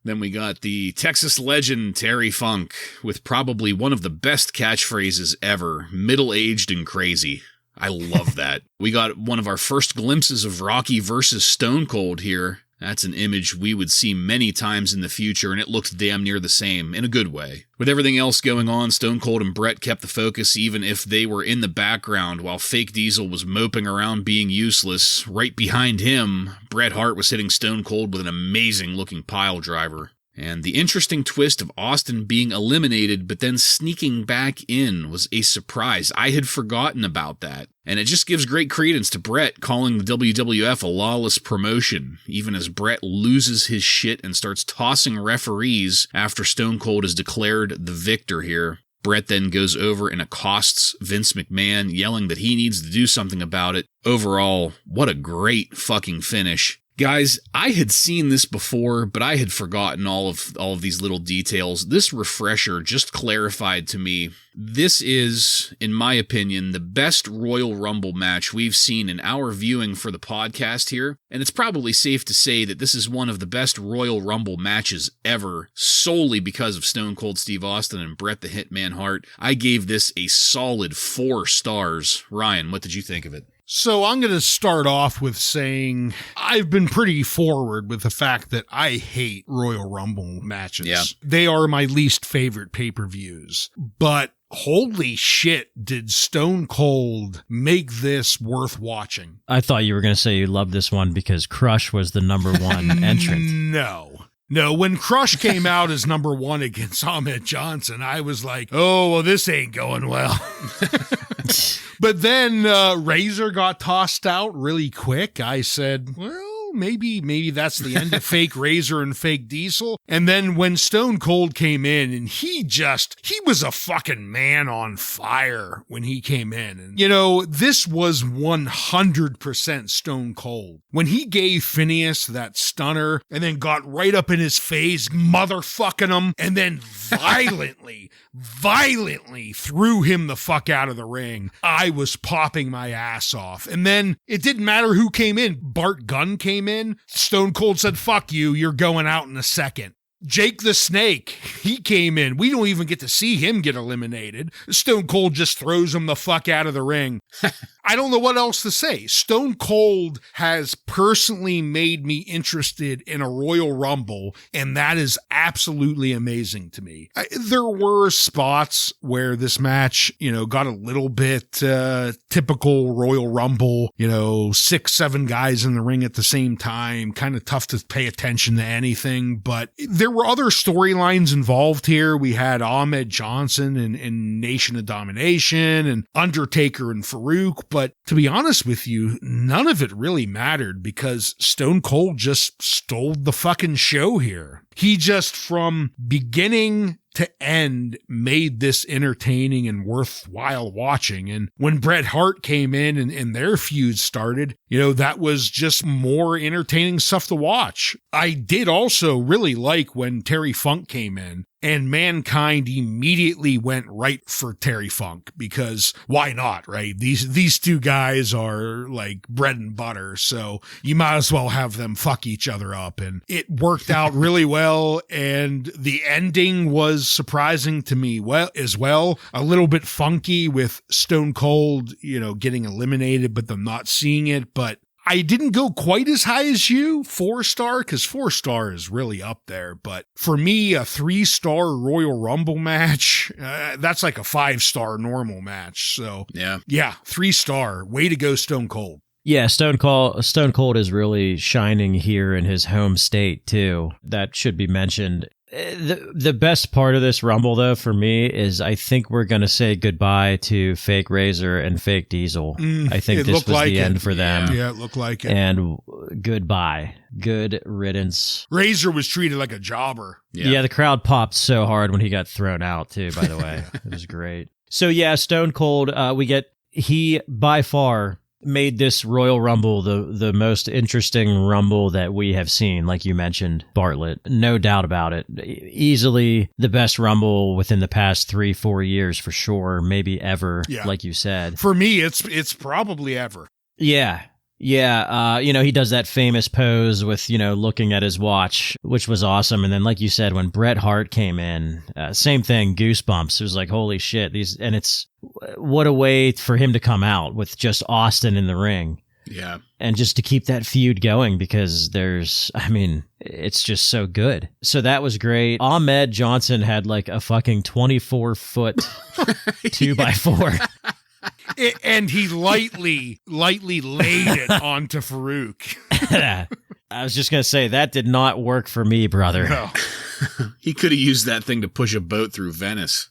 Then we got the Texas legend Terry Funk with probably one of the best catchphrases ever, middle-aged and crazy. I love that. We got one of our first glimpses of Rocky versus Stone Cold here. That's an image we would see many times in the future, and it looked damn near the same, in a good way. With everything else going on, Stone Cold and Bret kept the focus even if they were in the background while Fake Diesel was moping around being useless. Right behind him, Bret Hart was hitting Stone Cold with an amazing-looking pile driver. And the interesting twist of Austin being eliminated but then sneaking back in was a surprise. I had forgotten about that. And it just gives great credence to Bret calling the WWF a lawless promotion, even as Bret loses his shit and starts tossing referees after Stone Cold is declared the victor here. Brett then goes over and accosts Vince McMahon, yelling that he needs to do something about it. Overall, what a great fucking finish. Guys, I had seen this before, but I had forgotten all of these little details. This refresher just clarified to me. This is, in my opinion, the best Royal Rumble match we've seen in our viewing for the podcast here, and it's probably safe to say that this is one of the best Royal Rumble matches ever, solely because of Stone Cold Steve Austin and Bret the Hitman Hart. I gave this a solid 4 stars. Ryan, what did you think of it? So I'm going to start off with saying I've been pretty forward with the fact that I hate Royal Rumble matches. Yeah. They are my least favorite pay-per-views. But holy shit, did Stone Cold make this worth watching? I thought you were going to say you loved this one because Crush was the number one entrant. No, when Crush came out as number 1 against Ahmed Johnson, I was like, oh, well, this ain't going well. But then Razor got tossed out really quick. I said, well, maybe that's the end of fake Razor and fake Diesel. And then when Stone Cold came in, and he was a fucking man on fire when he came in. And, you know, this was 100% Stone Cold. When he gave Phineas that stunner and then got right up in his face, motherfucking him, and then violently threw him the fuck out of the ring, I was popping my ass off. And then it didn't matter who came in. Bart Gunn came in. Stone Cold said, fuck you, you're going out in a second. Jake the Snake, he came in. We don't even get to see him get eliminated. Stone Cold just throws him the fuck out of the ring. I don't know what else to say. Stone Cold has personally made me interested in a Royal Rumble, and that is absolutely amazing to me. There were spots where this match, you know, got a little bit typical Royal Rumble, you know, 6-7 guys in the ring at the same time, kind of tough to pay attention to anything, but there were other storylines involved here. We had Ahmed Johnson and Nation of Domination and Undertaker and Farooq, but to be honest with you, none of it really mattered because Stone Cold just stole the fucking show here. He just, from beginning to end, made this entertaining and worthwhile watching. And when Bret Hart came in and their feud started, you know, that was just more entertaining stuff to watch. I did also really like when Terry Funk came in and Mankind immediately went right for Terry Funk because why not, right? These two guys are like bread and butter, so you might as well have them fuck each other up. And it worked out really well, and the ending was surprising to me as well. A little bit funky with Stone Cold, you know, getting eliminated, but them not seeing it. But I didn't go quite as high as you, 4-star, because 4-star is really up there. But for me, a 3-star Royal Rumble match, that's like a 5-star normal match. So yeah, 3-star. Way to go, Stone Cold. Yeah, Stone Cold is really shining here in his home state too. That should be mentioned. The best part of this Rumble, though, for me, is I think we're going to say goodbye to fake Razor and fake Diesel. I think this was the end for them. Yeah, it looked like it. And goodbye. Good riddance. Razor was treated like a jobber. Yeah, the crowd popped so hard when he got thrown out, too, by the way. It was great. So, yeah, Stone Cold, he by far made this Royal Rumble the most interesting Rumble that we have seen, like you mentioned, Bartlett. No doubt about it. Easily the best Rumble within the past 3-4 years for sure, maybe ever, like you said. For me, it's probably ever. Yeah. Yeah, you know, he does that famous pose with, you know, looking at his watch, which was awesome. And then, like you said, when Bret Hart came in, same thing, goosebumps. It was like, holy shit, what a way for him to come out with just Austin in the ring. Yeah. And just to keep that feud going because it's just so good. So that was great. Ahmed Johnson had like a fucking 24-foot 2x4. And he lightly laid it onto Farooq. I was just going to say, that did not work for me, brother. No. He could have used that thing to push a boat through Venice.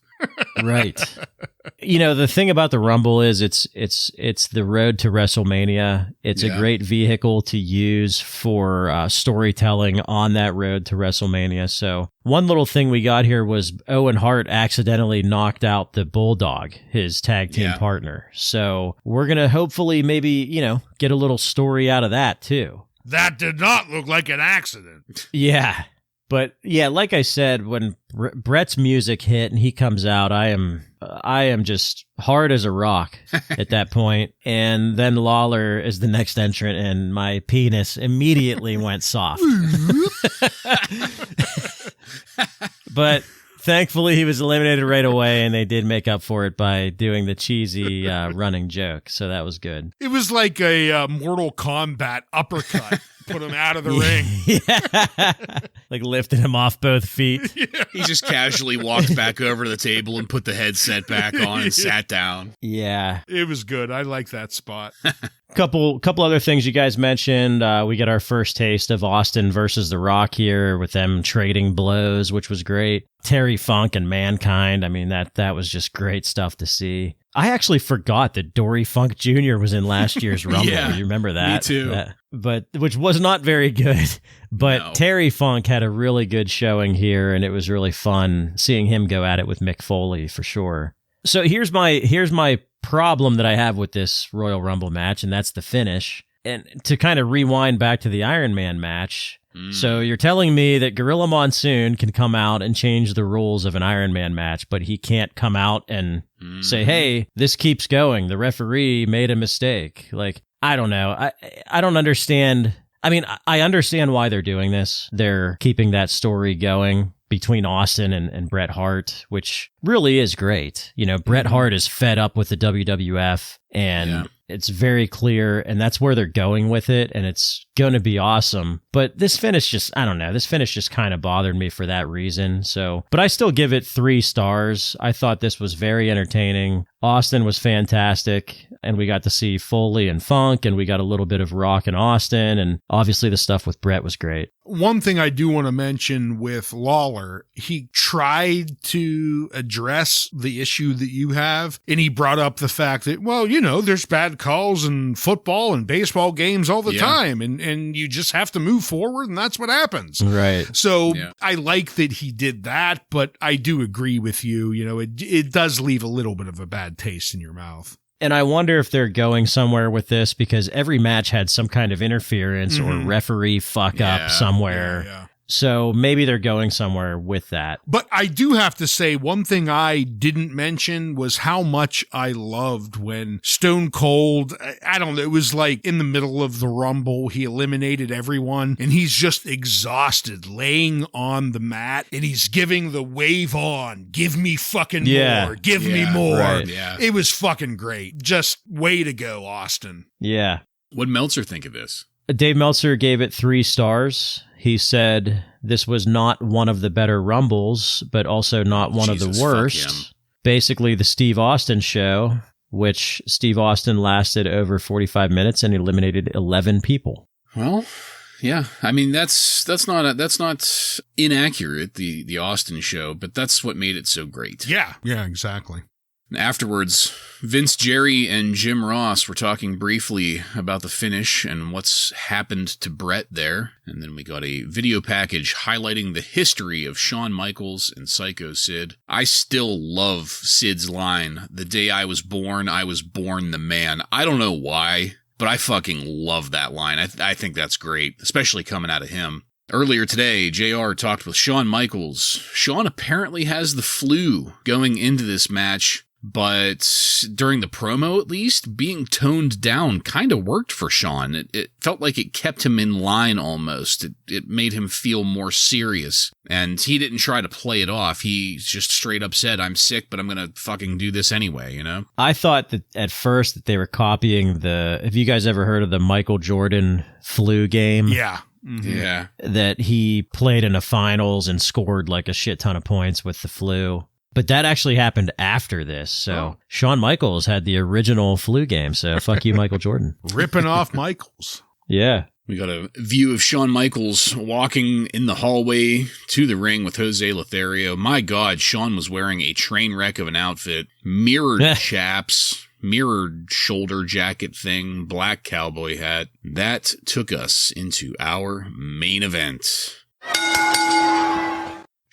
Right. You know, the thing about the Rumble is it's the road to WrestleMania. It's a great vehicle to use for storytelling on that road to WrestleMania. So one little thing we got here was Owen Hart accidentally knocked out the Bulldog, his tag team partner. So we're going to hopefully maybe, you know, get a little story out of that too. That did not look like an accident. Yeah. But yeah, like I said, when Brett's music hit and he comes out, I am just hard as a rock at that point. And then Lawler is the next entrant, and my penis immediately went soft. But thankfully, he was eliminated right away, and they did make up for it by doing the cheesy running joke. So that was good. It was like a Mortal Kombat uppercut. Put him out of the ring. Yeah. Like lifted him off both feet. Yeah. He just casually walked back over to the table and put the headset back on and sat down. Yeah. It was good. I like that spot. Couple other things you guys mentioned. We get our first taste of Austin versus The Rock here with them trading blows, which was great. Terry Funk and Mankind. I mean, that was just great stuff to see. I actually forgot that Dory Funk Jr. was in last year's Rumble. You remember that? Me too. But which was not very good. But No. Terry Funk had a really good showing here, and it was really fun seeing him go at it with Mick Foley for sure. So here's my problem that I have with this Royal Rumble match, and that's the finish. And to kind of rewind back to the Iron Man match. So you're telling me that Gorilla Monsoon can come out and change the rules of an Iron Man match, but he can't come out and say, hey, this keeps going. The referee made a mistake. Like, I don't know. I don't understand. I mean, I understand why they're doing this. They're keeping that story going between Austin and Bret Hart, which really is great. You know, Bret Hart is fed up with the WWF, and it's very clear, and that's where they're going with it, and it's going to be awesome. But this finish just, I don't know, this finish just kind of bothered me for that reason. So, but I still give it 3 stars. I thought this was very entertaining. Austin was fantastic, and we got to see Foley and Funk, and we got a little bit of Rock and Austin, and obviously the stuff with Bret was great. One thing I do want to mention with Lawler, he tried to address the issue that you have, and he brought up the fact that, well, you know, there's bad calls in football and baseball games all the time, and you just have to move forward, and that's what happens. Right. So I like that he did that, but I do agree with you. You know, it does leave a little bit of a bad taste in your mouth. And I wonder if they're going somewhere with this, because every match had some kind of interference or referee fuck up somewhere. Yeah. So maybe they're going somewhere with that. But I do have to say, one thing I didn't mention was how much I loved when Stone Cold, I don't know, it was like in the middle of the Rumble, he eliminated everyone, and he's just exhausted, laying on the mat, and he's giving the wave on, give me fucking more, give me more. Right. Yeah. It was fucking great. Just way to go, Austin. Yeah. What'd Meltzer think of this? Dave Meltzer gave it 3 stars. He said this was not one of the better Rumbles, but also not one of the worst. Basically, the Steve Austin show, which Steve Austin lasted over 45 minutes and eliminated 11 people. Well, yeah. I mean, that's not inaccurate, the Austin show, but that's what made it so great. Yeah, exactly. Afterwards, Vince, Jerry, and Jim Ross were talking briefly about the finish and what's happened to Bret there. And then we got a video package highlighting the history of Shawn Michaels and Psycho Sid. I still love Sid's line, "The day I was born the man." I don't know why, but I fucking love that line. I think that's great, especially coming out of him. Earlier today, JR talked with Shawn Michaels. Shawn apparently has the flu going into this match, but during the promo, at least, being toned down kind of worked for Shawn. It felt like it kept him in line almost. It made him feel more serious. And he didn't try to play it off. He just straight up said, "I'm sick, but I'm going to fucking do this anyway," you know? I thought that at first that they were copying have you guys ever heard of the Michael Jordan flu game? Yeah. Yeah. That he played in the finals and scored like a shit ton of points with the flu. But that actually happened after this. So Shawn Michaels had the original flu game. So fuck you, Michael Jordan. Ripping off Michaels. Yeah. We got a view of Shawn Michaels walking in the hallway to the ring with Jose Lothario. My God, Shawn was wearing a train wreck of an outfit, mirrored chaps, mirrored shoulder jacket thing, black cowboy hat. That took us into our main event.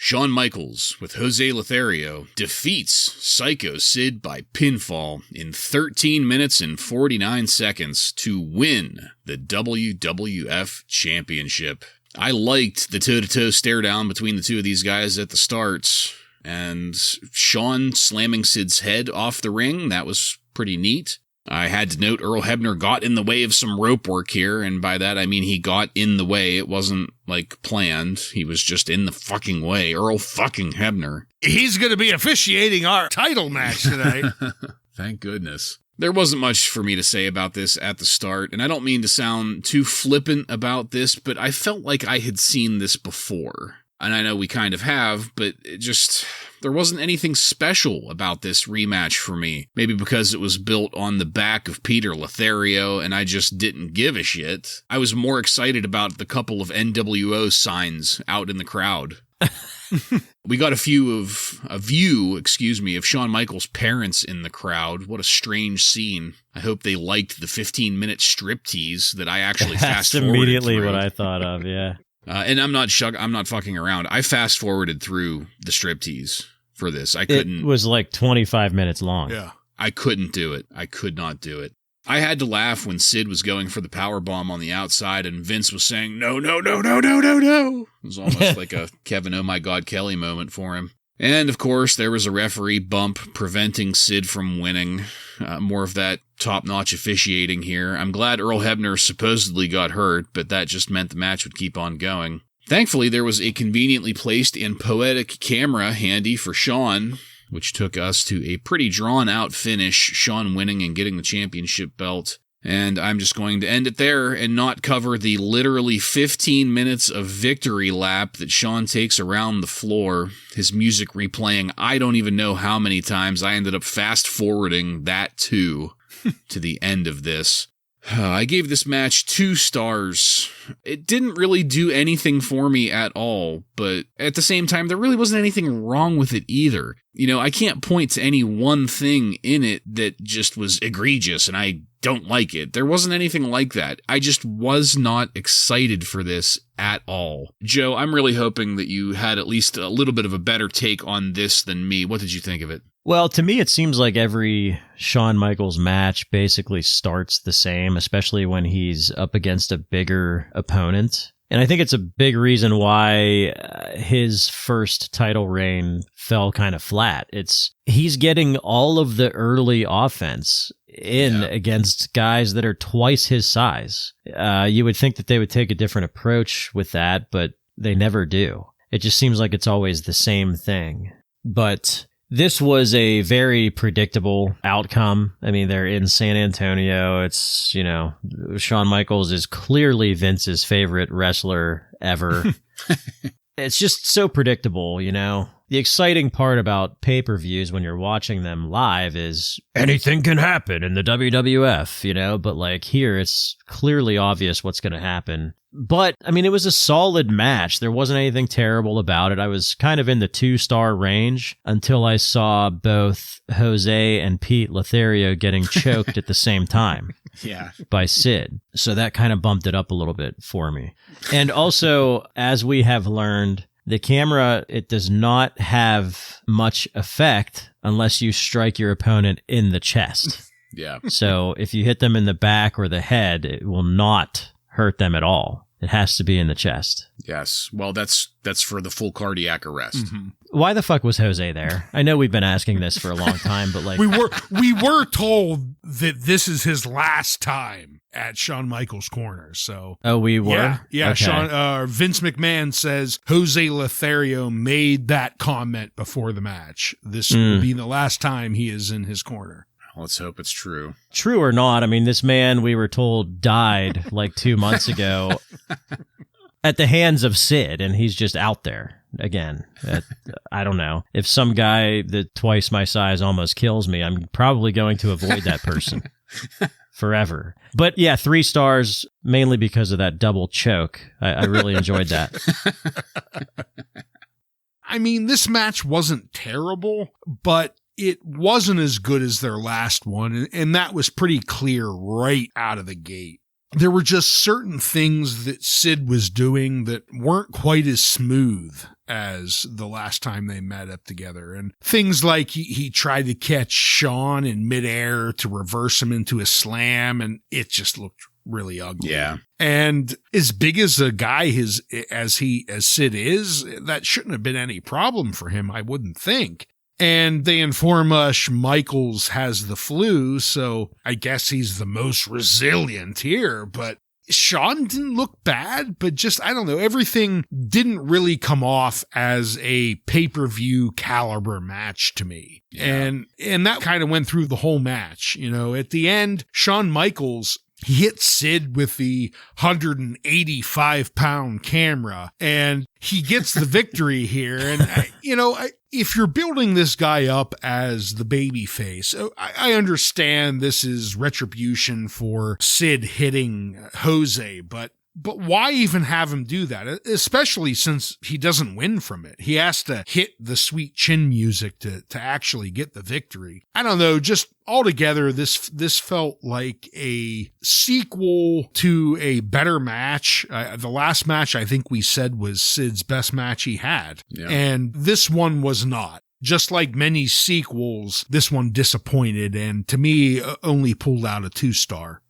Shawn Michaels, with Jose Lothario, defeats Psycho Sid by pinfall in 13 minutes and 49 seconds to win the WWF Championship. I liked the toe-to-toe stare-down between the two of these guys at the start, and Shawn slamming Sid's head off the ring, that was pretty neat. I had to note Earl Hebner got in the way of some rope work here, and by that I mean he got in the way. It wasn't, planned. He was just in the fucking way. Earl fucking Hebner. He's going to be officiating our title match tonight. Thank goodness. There wasn't much for me to say about this at the start, and I don't mean to sound too flippant about this, but I felt like I had seen this before. And I know we kind of have, but there wasn't anything special about this rematch for me. Maybe because it was built on the back of Peter Lothario, and I just didn't give a shit. I was more excited about the couple of NWO signs out in the crowd. We got a view of Shawn Michaels' parents in the crowd. What a strange scene. I hope they liked the 15-minute striptease that I actually fast-forwarded. That's immediately what I thought of, yeah. And I'm not fucking around. I fast-forwarded through the striptease for this. I couldn't. It was 25 minutes long. Yeah. I couldn't do it. I could not do it. I had to laugh when Sid was going for the powerbomb on the outside and Vince was saying, no, no, no, no, no, no, no. It was almost like a Kevin Oh My God Kelly moment for him. And, of course, there was a referee bump preventing Sid from winning. More of that top-notch officiating here. I'm glad Earl Hebner supposedly got hurt, but that just meant the match would keep on going. Thankfully, there was a conveniently placed and poetic camera handy for Shawn, which took us to a pretty drawn-out finish, Shawn winning and getting the championship belt. And I'm just going to end it there and not cover the literally 15 minutes of victory lap that Shawn takes around the floor, his music replaying I don't even know how many times. I ended up fast-forwarding that too to the end of this. I gave this match 2 stars. It didn't really do anything for me at all, but at the same time, there really wasn't anything wrong with it either. I can't point to any one thing in it that just was egregious and I don't like it. There wasn't anything like that. I just was not excited for this at all. Joe, I'm really hoping that you had at least a little bit of a better take on this than me. What did you think of it? Well, to me, it seems like every Shawn Michaels match basically starts the same, especially when he's up against a bigger opponent. And I think it's a big reason why his first title reign fell kind of flat. He's getting all of the early offense in against guys that are twice his size. You would think that they would take a different approach with that, but they never do. It just seems like it's always the same thing. But this was a very predictable outcome. I mean, they're in San Antonio. It's, Shawn Michaels is clearly Vince's favorite wrestler ever. It's just so predictable, The exciting part about pay-per-views when you're watching them live is anything can happen in the WWF, but here it's clearly obvious what's going to happen. But, I mean, it was a solid match. There wasn't anything terrible about it. I was kind of in the 2-star range until I saw both Jose and Pete Lothario getting choked at the same time. Yeah. By Sid. So that kind of bumped it up a little bit for me. And also, as we have learned, the camera, it does not have much effect unless you strike your opponent in the chest. Yeah. So if you hit them in the back or the head, it will not hurt them at all. It has to be in the chest. Yes. Well, that's for the full cardiac arrest. Mm-hmm. Why the fuck was Jose there? I know we've been asking this for a long time, but we were told that this is his last time at Shawn Michaels' corner. So we were. Yeah. Okay. Vince McMahon says Jose Lothario made that comment before the match. This will be the last time he is in his corner. Let's hope it's true. True or not, I mean, this man, we were told, died 2 months ago at the hands of Sid, and he's just out there again. I don't know. If some guy that twice my size almost kills me, I'm probably going to avoid that person. forever. But yeah, 3 stars, mainly because of that double choke. I really enjoyed that. I mean, this match wasn't terrible, but it wasn't as good as their last one, and that was pretty clear right out of the gate. There were just certain things that Sid was doing that weren't quite as smooth as the last time they met up together. And things like he tried to catch Shawn in midair to reverse him into a slam, and it just looked really ugly. Yeah. And as big as a guy as Sid is, that shouldn't have been any problem for him, I wouldn't think. And they inform us Michaels has the flu, so I guess he's the most resilient here. But Shawn didn't look bad, but just, I don't know, everything didn't really come off as a pay-per-view caliber match to me. Yeah. And that kind of went through the whole match. You know, at the end, Shawn Michaels, he hit Sid with the 185-pound camera, and he gets the victory here. And, if you're building this guy up as the baby face, I understand this is retribution for Sid hitting Jose, but why even have him do that? Especially since he doesn't win from it. He has to hit the sweet chin music to actually get the victory. I don't know, just altogether, this felt like a sequel to a better match. The last match, I think we said, was Sid's best match he had. Yeah. And this one was not. Just like many sequels, this one disappointed, and to me, only pulled out a 2-star.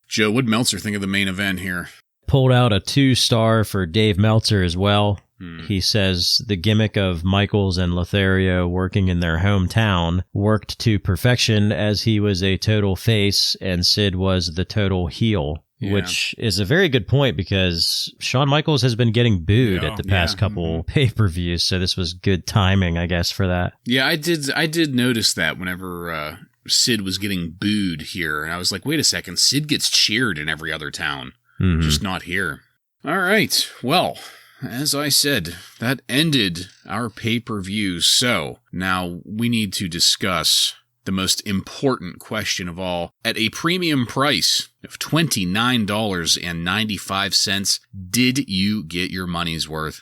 Joe, what'd Meltzer think of the main event here? Pulled out a 2-star for Dave Meltzer as well. He says the gimmick of Michaels and Lothario working in their hometown worked to perfection, as he was a total face and Sid was the total heel. Yeah. Which is a very good point, because Shawn Michaels has been getting booed at the past couple pay-per-views, so this was good timing, I guess, for that. Yeah, I did notice that whenever Sid was getting booed here, and I was like, wait a second, Sid gets cheered in every other town, just not here. All right, well, as I said, that ended our pay-per-view, so now we need to discuss the most important question of all. At a premium price of $29.95, did you get your money's worth?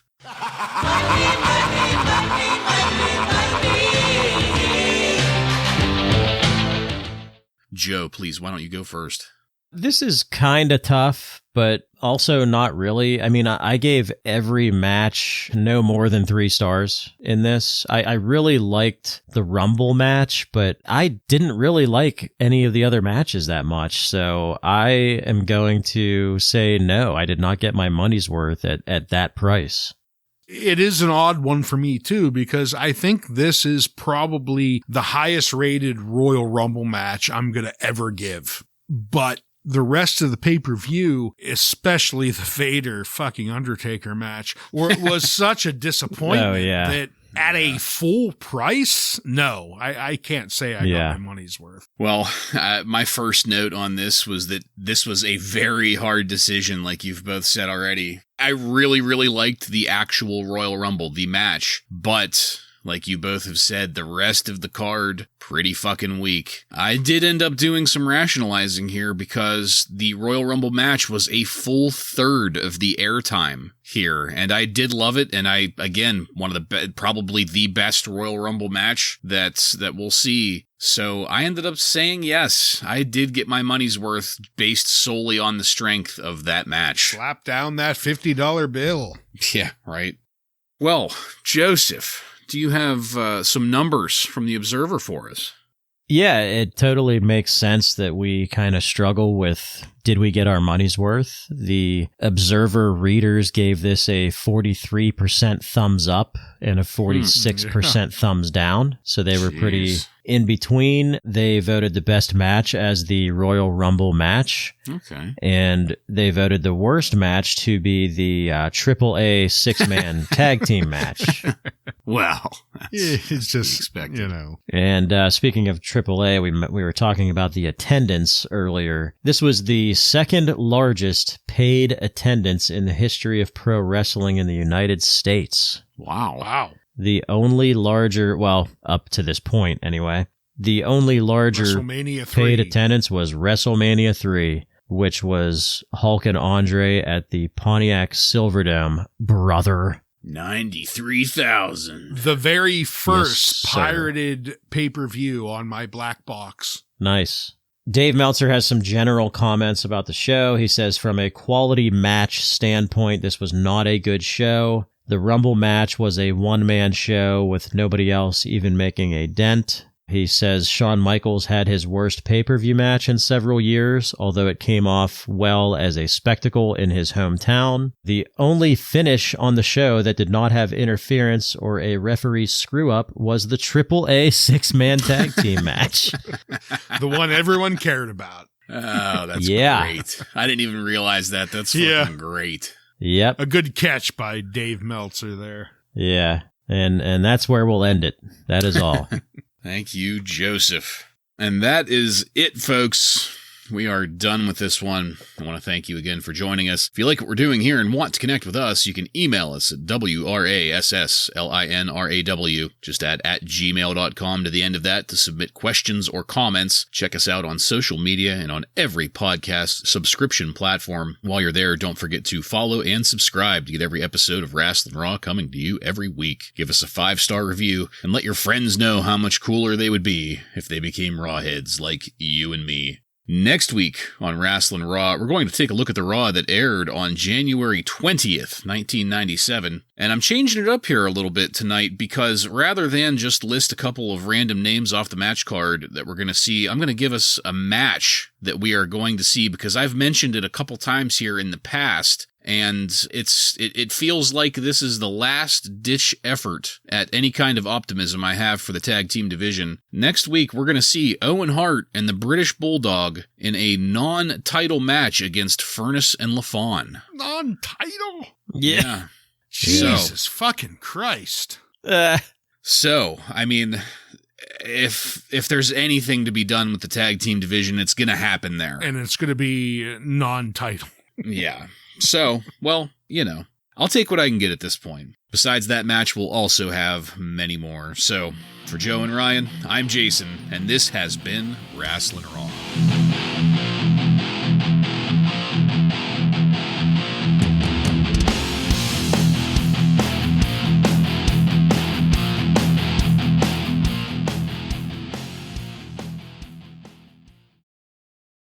Joe, please, why don't you go first? This is kind of tough, but also not really. I mean, I gave every match no more than 3 stars in this. I really liked the Rumble match, but I didn't really like any of the other matches that much. So I am going to say no, I did not get my money's worth at that price. It is an odd one for me, too, because I think this is probably the highest rated Royal Rumble match I'm going to ever give. But the rest of the pay-per-view, especially the Vader fucking Undertaker match, where it was such a disappointment that at a full price, no, I can't say I got my money's worth. Well, my first note on this was that this was a very hard decision, like you've both said already. I really, really liked the actual Royal Rumble, the match, but like you both have said, the rest of the card, pretty fucking weak. I did end up doing some rationalizing here, because the Royal Rumble match was a full third of the airtime here, and I did love it, and again, one of the probably the best Royal Rumble match that we'll see. So I ended up saying yes, I did get my money's worth based solely on the strength of that match. Slap down that $50 bill. Yeah, right. Well, Joseph, do you have some numbers from the Observer for us? Yeah, it totally makes sense that we kind of struggle with, did we get our money's worth? The Observer readers gave this a 43% thumbs up and a 46% thumbs down. So they were pretty in between. They voted the best match as the Royal Rumble match. Okay. And they voted the worst match to be the AAA 6-man tag team match. Well, it's just expected, And speaking of AAA, we were talking about the attendance earlier. This was the second largest paid attendance in the history of pro wrestling in the United States. Wow. The only larger, well, up to this point anyway. The only larger WrestleMania 3. paid attendance was WrestleMania 3, which was Hulk and Andre at the Pontiac Silverdome, brother. 93,000. The very first Yes, sir. pirated pay-per-view on my black box. Nice. Dave Meltzer has some general comments about the show. He says, from a quality match standpoint, this was not a good show. The Rumble match was a one-man show with nobody else even making a dent. He says Shawn Michaels had his worst pay-per-view match in several years, although it came off well as a spectacle in his hometown. The only finish on the show that did not have interference or a referee screw-up was the AAA six-man tag team match. The one everyone cared about. Oh, that's Yeah. great. I didn't even realize that. That's fucking great. Yep. A good catch by Dave Meltzer there. Yeah. And that's where we'll end it. That is all. Thank you, Joseph. And that is it, folks. We are done with this one. I want to thank you again for joining us. If you like what we're doing here and want to connect with us, you can email us at WRASSLINRAW. Just add @gmail.com to the end of that to submit questions or comments. Check us out on social media and on every podcast subscription platform. While you're there, don't forget to follow and subscribe to get every episode of Wrasslin Raw coming to you every week. Give us a 5-star review and let your friends know how much cooler they would be if they became Rawheads like you and me. Next week on Wrasslin Raw, we're going to take a look at the Raw that aired on January 20th, 1997. And I'm changing it up here a little bit tonight because rather than just list a couple of random names off the match card that we're going to see, I'm going to give us a match that we are going to see because I've mentioned it a couple times here in the past. And it feels like this is the last-ditch effort at any kind of optimism I have for the tag team division. Next week, we're going to see Owen Hart and the British Bulldog in a non-title match against Furnace and LaFawn. Non-title? Yeah. Jesus fucking Christ. So, I mean, if there's anything to be done with the tag team division, it's going to happen there. And it's going to be non-title. Yeah. So, well, you know, I'll take what I can get at this point. Besides that match, we'll also have many more. So, for Joe and Ryan, I'm Jason, and this has been Wrasslin' Raw.